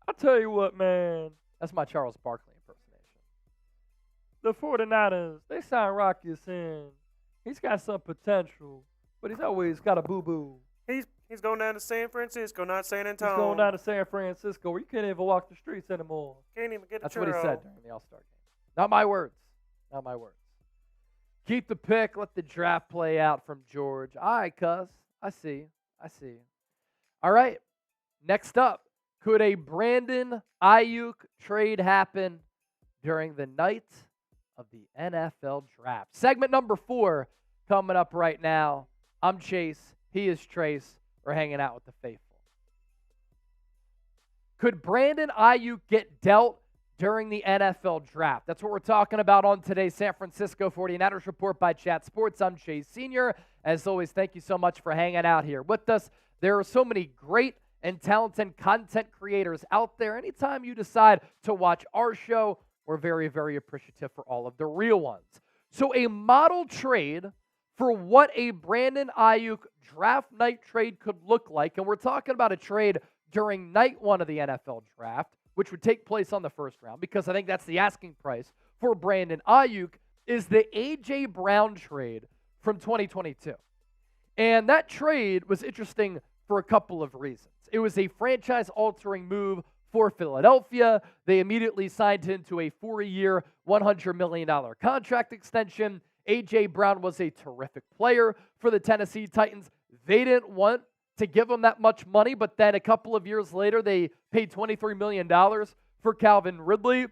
That's my Charles Barkley impersonation. The 49ers, they signed Rocky Sin. He's got some potential, but he's always got a boo-boo. He's going down to San Francisco, not San Antonio. He's going down to San Francisco where you can't even walk the streets anymore. Can't even get a That's churro. what he said during the All-Star game. Not my words. Keep the pick. Let the draft play out from George. All right, cuz. I see. All right. Next up, could a Brandon Aiyuk trade happen during the night of the NFL draft? Segment number 4 coming up right now. I'm Chase. He is Trace. We're hanging out with the faithful. Could Brandon Aiyuk get dealt during the NFL draft? That's what we're talking about on today's San Francisco 49ers Report by Chat Sports. I'm Chase Sr. As always, thank you so much for hanging out here with us. There are so many great and talented content creators out there. Anytime you decide to watch our show, we're very, very appreciative for all of the real ones. So a model trade for what a Brandon Aiyuk draft night trade could look like, and we're talking about a trade during night 1 of the NFL draft, which would take place on the first round, because I think that's the asking price for Brandon Aiyuk, is the A.J. Brown trade from 2022. And that trade was interesting for a couple of reasons. It was a franchise-altering move for Philadelphia. They immediately signed him to a 4-year, $100 million contract extension. A.J. Brown was a terrific player for the Tennessee Titans. They didn't want to give him that much money, but then a couple of years later, they paid $23 million for Calvin Ridley.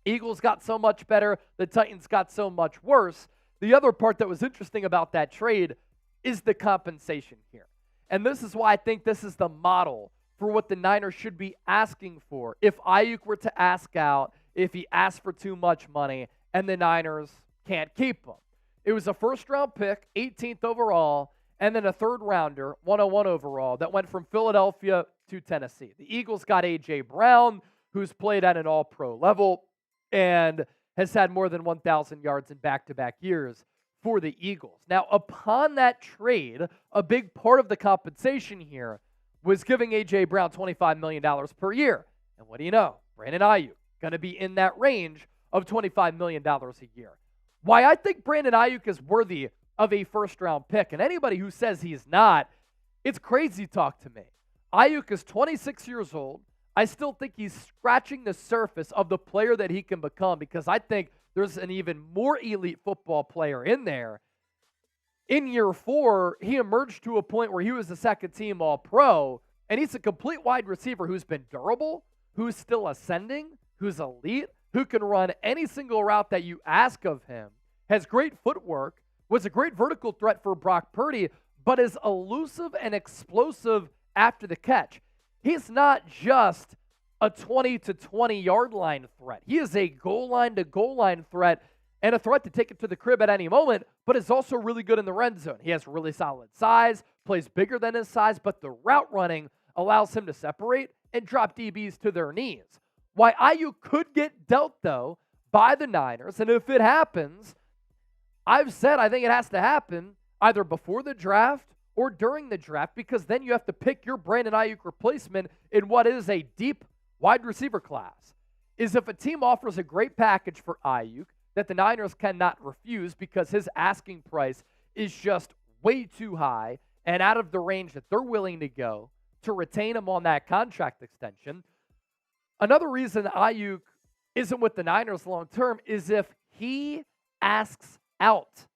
Eagles got so much better. The Titans got so much worse. The other part that was interesting about that trade is the compensation here. And this is why I think this is the model for what the Niners should be asking for. If Aiyuk were to ask out, if he asked for too much money, and the Niners can't keep him. It was a first-round pick, 18th overall, and then a third-rounder, 101 overall, that went from Philadelphia to Tennessee. The Eagles got A.J. Brown, who's played at an all-pro level and has had more than 1,000 yards in back-to-back years for the Eagles. Now, upon that trade, a big part of the compensation here was giving A.J. Brown $25 million per year. And what do you know? Brandon Aiyuk going to be in that range of $25 million a year. Why I think Brandon Aiyuk is worthy of a first-round pick, and anybody who says he's not, it's crazy talk to me. Aiyuk is 26 years old. I still think he's scratching the surface of the player that he can become, because I think there's an even more elite football player in there. In year 4, he emerged to a point where he was a second-team All-Pro, and he's a complete wide receiver who's been durable, who's still ascending, who's elite, who can run any single route that you ask of him, has great footwork, was a great vertical threat for Brock Purdy, but is elusive and explosive after the catch. He's not just a 20 to 20 yard line threat. He is a goal line to goal line threat and a threat to take it to the crib at any moment, but is also really good in the red zone. He has really solid size, plays bigger than his size, but the route running allows him to separate and drop DBs to their knees. Why Aiyuk could get dealt, though, by the Niners, and if it happens, I've said I think it has to happen either before the draft or during the draft, because then you have to pick your Brandon Aiyuk replacement in what is a deep wide receiver class. Is if a team offers a great package for Aiyuk that the Niners cannot refuse because his asking price is just way too high and out of the range that they're willing to go to retain him on that contract extension. Another reason Aiyuk isn't with the Niners long term is if he asks out.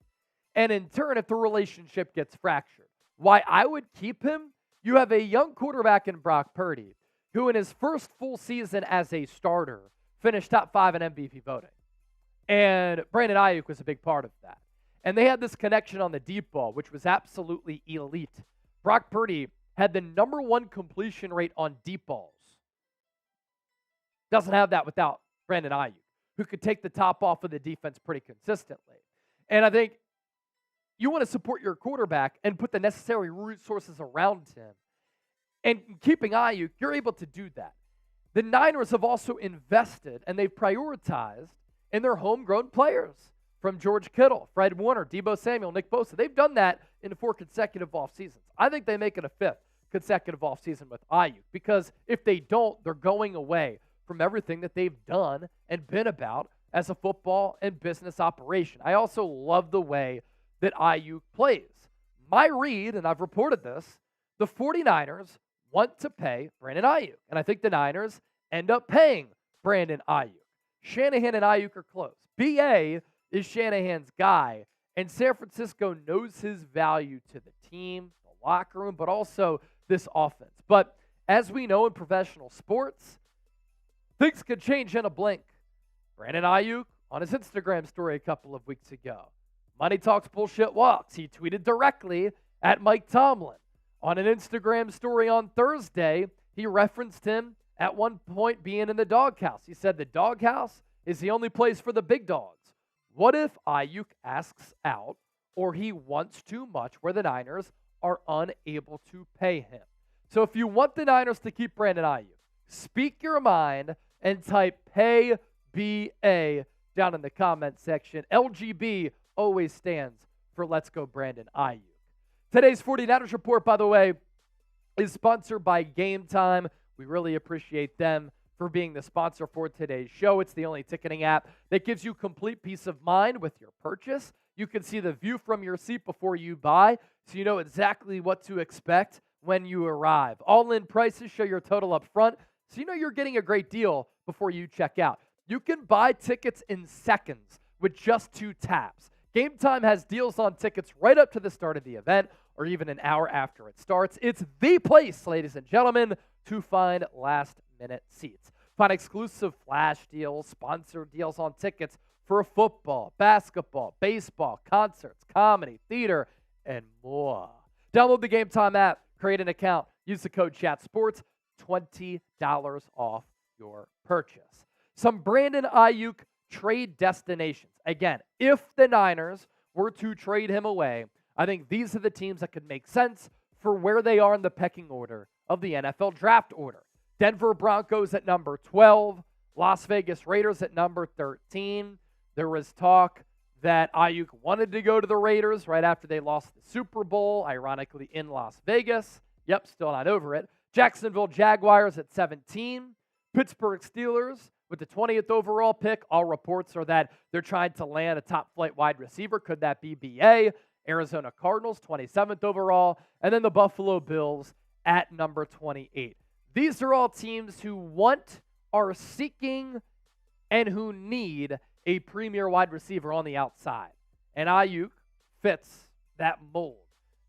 And in turn, if the relationship gets fractured, why I would keep him, you have a young quarterback in Brock Purdy, who in his first full season as a starter finished top 5 in MVP voting. And Brandon Aiyuk was a big part of that. And they had this connection on the deep ball, which was absolutely elite. Brock Purdy had the number 1 completion rate on deep balls. Doesn't have that without Brandon Aiyuk, who could take the top off of the defense pretty consistently. And I think you want to support your quarterback and put the necessary resources around him. And keeping Aiyuk, you're able to do that. The Niners have also invested and they've prioritized in their homegrown players, from George Kittle, Fred Warner, Deebo Samuel, Nick Bosa. They've done that in 4 consecutive off seasons. I think they make it a 5th consecutive off season with Aiyuk, because if they don't, they're going away from everything that they've done and been about as a football and business operation. I also love the way that Aiyuk plays. My read, and I've reported this, the 49ers want to pay Brandon Aiyuk, and I think the Niners end up paying Brandon Aiyuk. Shanahan and Aiyuk are close. BA is Shanahan's guy, and San Francisco knows his value to the team, the locker room, but also this offense. But as we know in professional sports, things could change in a blink. Brandon Aiyuk, on his Instagram story a couple of weeks ago, Money Talks Bullshit Walks, he tweeted directly at Mike Tomlin. On an Instagram story on Thursday, he referenced him at one point being in the doghouse. He said the doghouse is the only place for the big dogs. What if Aiyuk asks out, or he wants too much where the Niners are unable to pay him? So if you want the Niners to keep Brandon Aiyuk, speak your mind and type pay BA down in the comment section. LGB always stands for Let's Go Brandon Aiyuk. Today's 49ers Report, by the way, is sponsored by Game Time. We really appreciate them for being the sponsor for today's show. It's the only ticketing app that gives you complete peace of mind with your purchase. You can see the view from your seat before you buy, so you know exactly what to expect when you arrive. All-in prices show your total up front, so you know you're getting a great deal before you check out. You can buy tickets in seconds with just 2 taps. Game Time has deals on tickets right up to the start of the event, or even an hour after it starts. It's the place, ladies and gentlemen, to find last-minute seats. Find exclusive flash deals, sponsored deals on tickets for football, basketball, baseball, concerts, comedy, theater, and more. Download the Game Time app, create an account, use the code CHATSPORTS, $20 off your purchase. Some Brandon Aiyuk trade destinations. Again, if the Niners were to trade him away, I think these are the teams that could make sense for where they are in the pecking order of the NFL draft order. Denver Broncos at number 12, Las Vegas Raiders at number 13. There was talk that Aiyuk wanted to go to the Raiders right after they lost the Super Bowl, ironically in Las Vegas. Yep, still not over it. Jacksonville Jaguars at 17. Pittsburgh Steelers with the 20th overall pick. All reports are that they're trying to land a top-flight wide receiver. Could that be BA? Arizona Cardinals, 27th overall. And then the Buffalo Bills at number 28. These are all teams who want, are seeking, and who need a premier wide receiver on the outside. And Aiyuk fits that mold.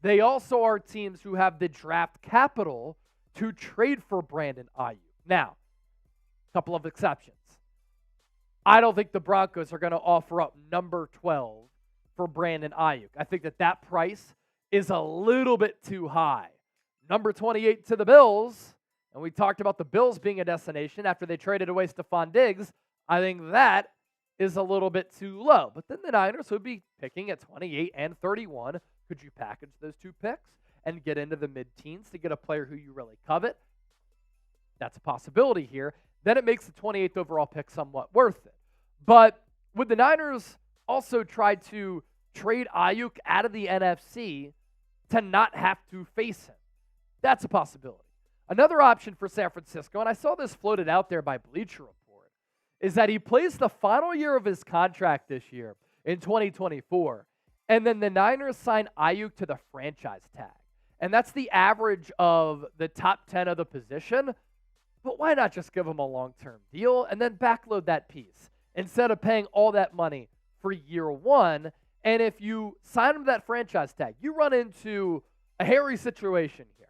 They also are teams who have the draft capital to trade for Brandon Aiyuk. Now, a couple of exceptions. I don't think the Broncos are going to offer up number 12 for Brandon Aiyuk. I think that price is a little bit too high. Number 28 to the Bills, and we talked about the Bills being a destination after they traded away Stephon Diggs. I think that is a little bit too low. But then the Niners would be picking at 28 and 31. Could you package those 2 picks and get into the mid-teens to get a player who you really covet? That's a possibility here. Then it makes the 28th overall pick somewhat worth it. But would the Niners also try to trade Aiyuk out of the NFC to not have to face him? That's a possibility. Another option for San Francisco, and I saw this floated out there by Bleacher Report, is that he plays the final year of his contract this year in 2024, and then the Niners sign Aiyuk to the franchise tag. And that's the average of the top 10 of the position. But why not just give him a long-term deal and then backload that piece instead of paying all that money for year 1 And if you sign him to that franchise tag, you run into a hairy situation here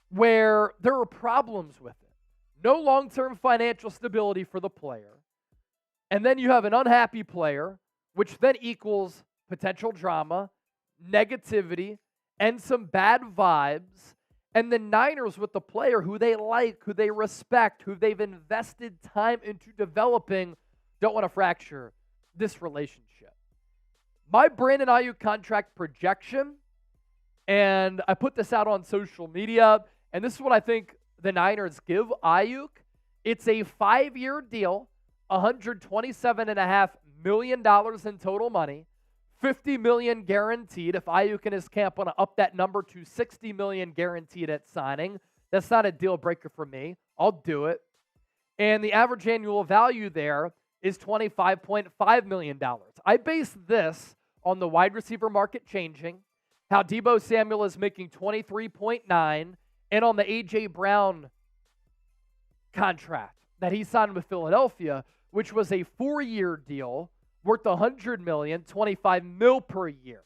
where there are problems with it. No long-term financial stability for the player. And then you have an unhappy player, which then equals potential drama, negativity, and some bad vibes. And the Niners with the player who they like, who they respect, who they've invested time into developing, don't want to fracture this relationship. My Brandon Aiyuk contract projection, and I put this out on social media, and this is what I think the Niners give Aiyuk. It's a 5-year deal, $127.5 million in total money, $50 million guaranteed. If Aiyuk and his camp want to up that number to $60 million guaranteed at signing, that's not a deal breaker for me. I'll do it. And the average annual value there is $25.5 million. I base this on the wide receiver market changing, how Deebo Samuel is making 23.9, and on the A.J. Brown contract that he signed with Philadelphia, which was a 4-year deal worth $100 million, $25 million per year.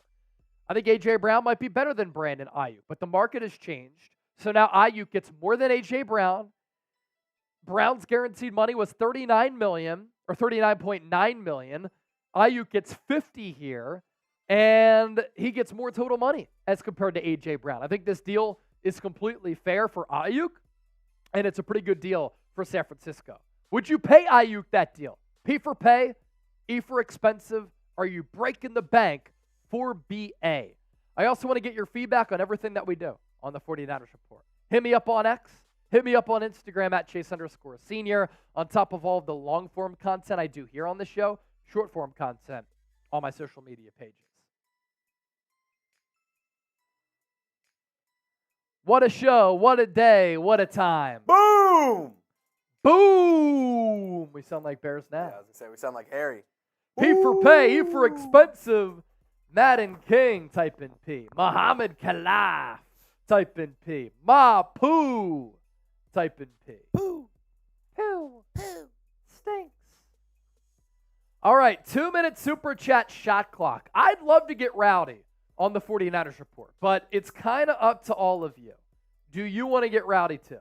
I think A.J. Brown might be better than Brandon Aiyuk, but the market has changed. So now Aiyuk gets more than A.J. Brown. Brown's guaranteed money was $39 million or $39.9 million. Aiyuk gets $50 here, and he gets more total money as compared to A.J. Brown. I think this deal is completely fair for Aiyuk, and it's a pretty good deal for San Francisco. Would you pay Aiyuk that deal? P for pay, E for expensive. Are you breaking the bank for BA? I also want to get your feedback on everything that we do on the 49ers Report. Hit me up on X. Hit me up on Instagram at Chase_Senior. On top of all of the long-form content I do here on the show, short-form content on my social media pages. What a show, what a day, what a time. Boom! Boom! We sound like Bears now. Yeah, I was going to say, we sound like Harry. P for pay, E for expensive. Madden King, type in P. Muhammad Khalaf, type in P. Ma Poo, type in P. Poo. Poo. Poo. Stinks. All right, 2-minute super chat shot clock. I'd love to get rowdy on the 49ers Report, but it's kind of up to all of you. Do you want to get rowdy too?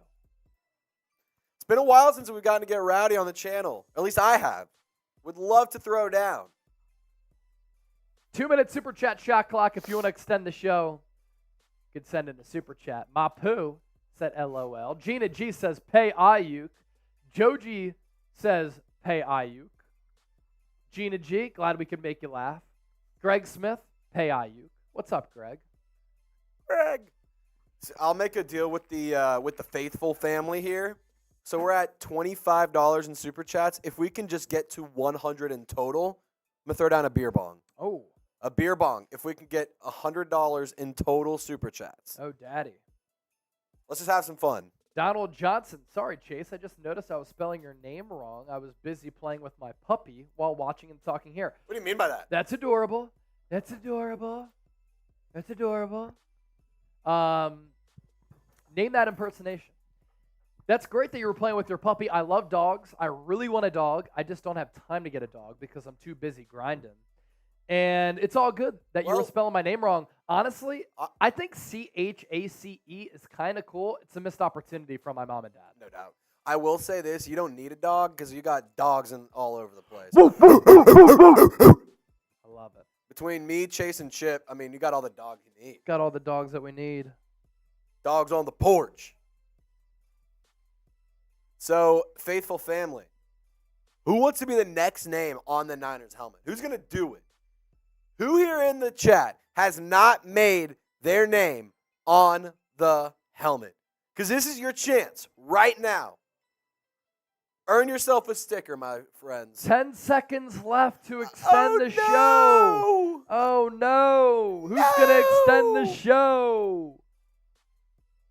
It's been a while since we've gotten to get rowdy on the channel. At least I have. Would love to throw down. 2-minute super chat shot clock. If you want to extend the show, you can send in a super chat. Mapu said LOL. Gina G says pay Aiyuk. Joji says pay Aiyuk. Gina G, glad we could make you laugh. Greg Smith, pay Aiyuk. What's up, Greg? Greg. So I'll make a deal with the faithful family here. So we're at $25 in super chats. If we can just get to 100 in total, I'm gonna throw down a beer bong. Oh. A beer bong. If we can get $100 in total super chats. Oh, daddy. Let's just have some fun. Donald Johnson. Sorry, Chase. I just noticed I was spelling your name wrong. I was busy playing with my puppy while watching and talking here. What do you mean by that? That's adorable. That's adorable. That's adorable. Name that impersonation. That's great that you were playing with your puppy. I love dogs. I really want a dog. I just don't have time to get a dog because I'm too busy grinding. And it's all good that you were spelling my name wrong. Honestly, I think CHACE is kind of cool. It's a missed opportunity from my mom and dad. No doubt. I will say this. You don't need a dog because you got dogs all over the place. I love it. Between me, Chase, and Chip, I mean, you got all the dogs you need. Got all the dogs that we need. Dogs on the porch. So, faithful family. Who wants to be the next name on the Niners helmet? Who's going to do it? Who here in the chat has not made their name on the helmet? Because this is your chance right now. Earn yourself a sticker, my friends. 10 seconds left to extend the show. Oh, no. Who's going to extend the show?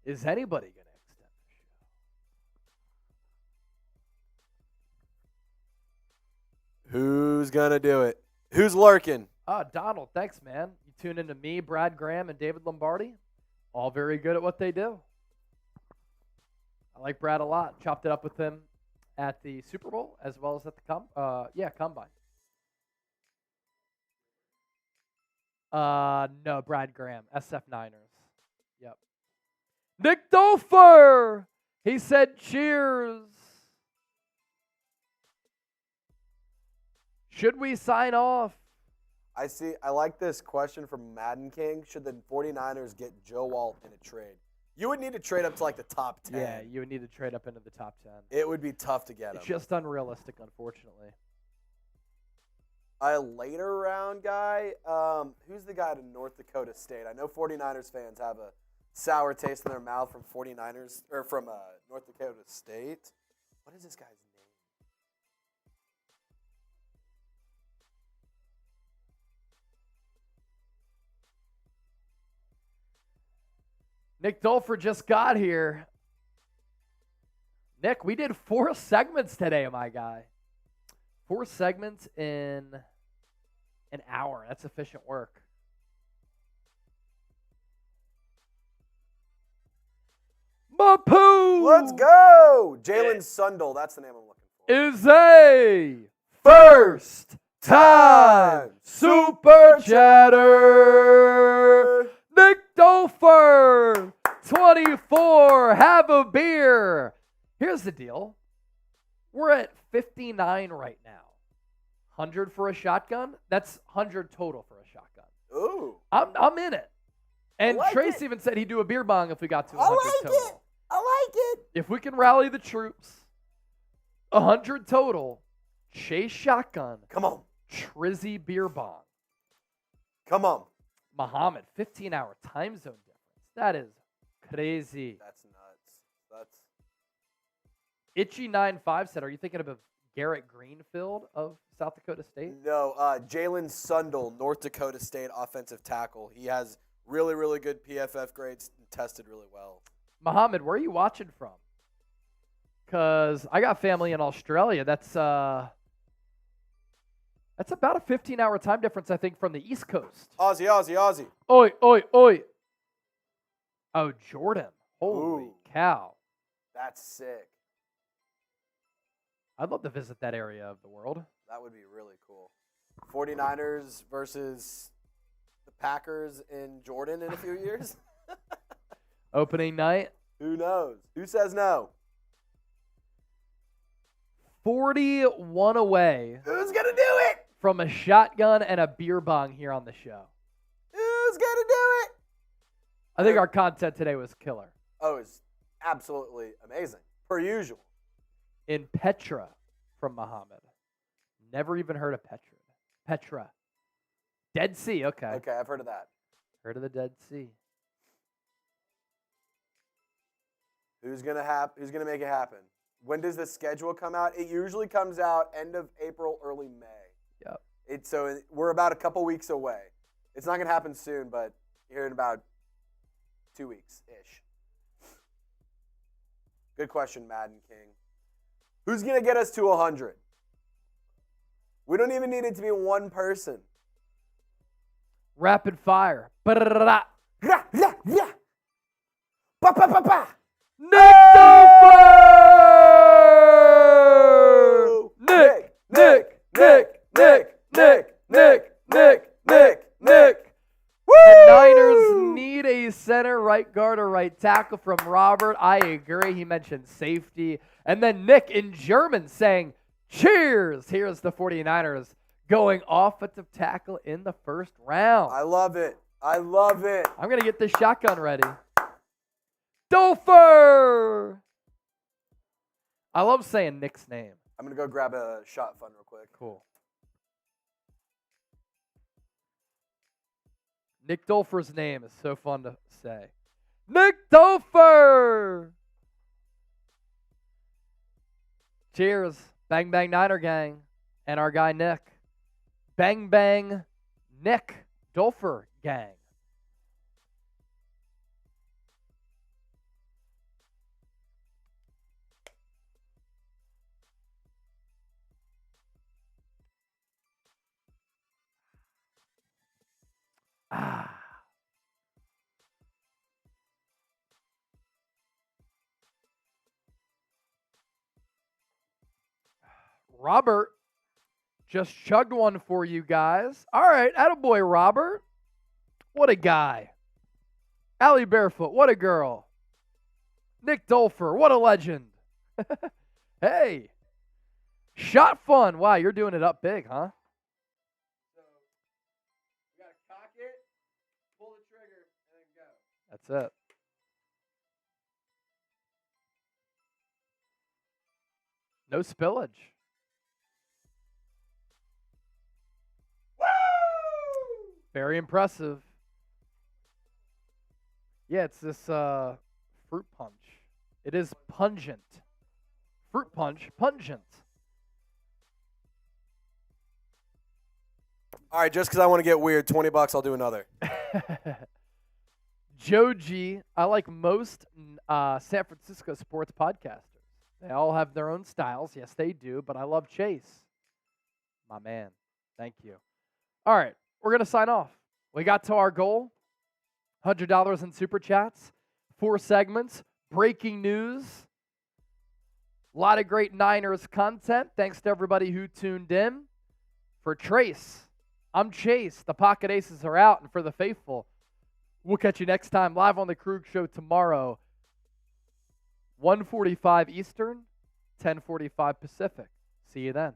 Is anybody going to extend the show? Who's going to do it? Who's lurking? Donald, thanks, man. You tune into me, Brad Graham, and David Lombardi. All very good at what they do. I like Brad a lot. Chopped it up with him at the Super Bowl as well as at the Combine. No, Brad Graham, SF Niners. Yep. Nick Dolfer. He said cheers. Should we sign off? I like this question from Madden King. Should the 49ers get Joe Walt in a trade? You would need to trade up to like the top 10. Yeah, you would need to trade up into the top 10. It would be tough to get him. It's just unrealistic, unfortunately. A later round guy, who's the guy to North Dakota State? I know 49ers fans have a sour taste in their mouth from 49ers or from North Dakota State. What is this guy's name? Nick Dolfer just got here. Nick, we did 4 segments today, my guy. 4 segments in an hour. That's efficient work. Mapoo! Let's go! Jalen Sundle. That's the name I'm looking for. Is a first time super chatter. Nick Dolfer, 24. Have a beer. Here's the deal. We're at 59 right now. 100 for a shotgun. That's 100 total for a shotgun. Ooh. I'm in it. And like Trace it. even said he'd do a beer bong if we got to 100 total. I like it. If we can rally the troops, 100 total, Chase shotgun, Come on. Trizzy beer bong. Come on. Muhammad, 15-hour time zone difference. That is crazy. That's nuts. That's Itchy 95 said, are you thinking of Garrett Greenfield of South Dakota State? No, Jalen Sundle, North Dakota State offensive tackle. He has really, really good PFF grades and tested really well. Muhammad, where are you watching from? Because I got family in Australia. That's about a 15-hour time difference, I think, from the East Coast. Aussie. Oi, oi, oi. Oh, Jordan. Holy Ooh. cow. That's sick. I'd love to visit that area of the world. That would be really cool. 49ers versus the Packers in Jordan in a few years? Opening night. Who knows? Who says no? 41 away Who's going to do it? from a shotgun and a beer bong here on the show. Who's going to do it? I think our content today was killer. Oh, it's absolutely amazing. Per usual. In Petra from Muhammad. Never even heard of Petra. Petra. Dead Sea, okay. Okay, I've heard of that. Heard of the Dead Sea. Who's gonna make it happen? When does the schedule come out? It usually comes out end of April, early May. Yep. We're about a couple weeks away. It's not gonna happen soon, but here in about 2 weeks-ish. Good question, Madden King. Who's gonna get us to 100? We don't even need it to be one person. Rapid fire. Ba-da-da-da. Rah, rah, rah. Ba, ba, ba, ba. Nick Dolfer! Nick. The Niners need a center, right guard, or right tackle from Robert. I agree. He mentioned safety. And then Nick in German saying, cheers. Here's the 49ers going offensive tackle in the first round. I love it. I'm going to get this shotgun ready. Dolfer! I love saying Nick's name. I'm going to go grab a shot fun real quick. Cool. Nick Dolfer's name is so fun to say. Nick Dolfer! Cheers. Bang Bang Niner Gang and our guy Nick. Bang Bang Nick Dolfer Gang. Robert just chugged one for you guys. All right, attaboy, Robert. what a guy. Allie Barefoot, what a girl. Nick Dolfer, what a legend. Hey, shot fun. Wow, you're doing it up big, huh? So you gotta cock it, pull the trigger, and then go. That's it. No spillage. Woo! Very impressive. Yeah, it's this fruit punch. It is pungent. Fruit punch, pungent. All right, just because I want to get weird, $20, I'll do another. Joe G, I like most San Francisco sports podcasters. They all have their own styles. Yes, they do, but I love Chase. My man. Thank you. All right, we're going to sign off. We got to our goal, $100 in Super Chats, 4 segments, breaking news, a lot of great Niners content. Thanks to everybody who tuned in. For Trace, I'm Chase. The Pocket Aces are out, and for the faithful, we'll catch you next time live on the Krug Show tomorrow, 1:45 Eastern, 10:45 Pacific. See you then.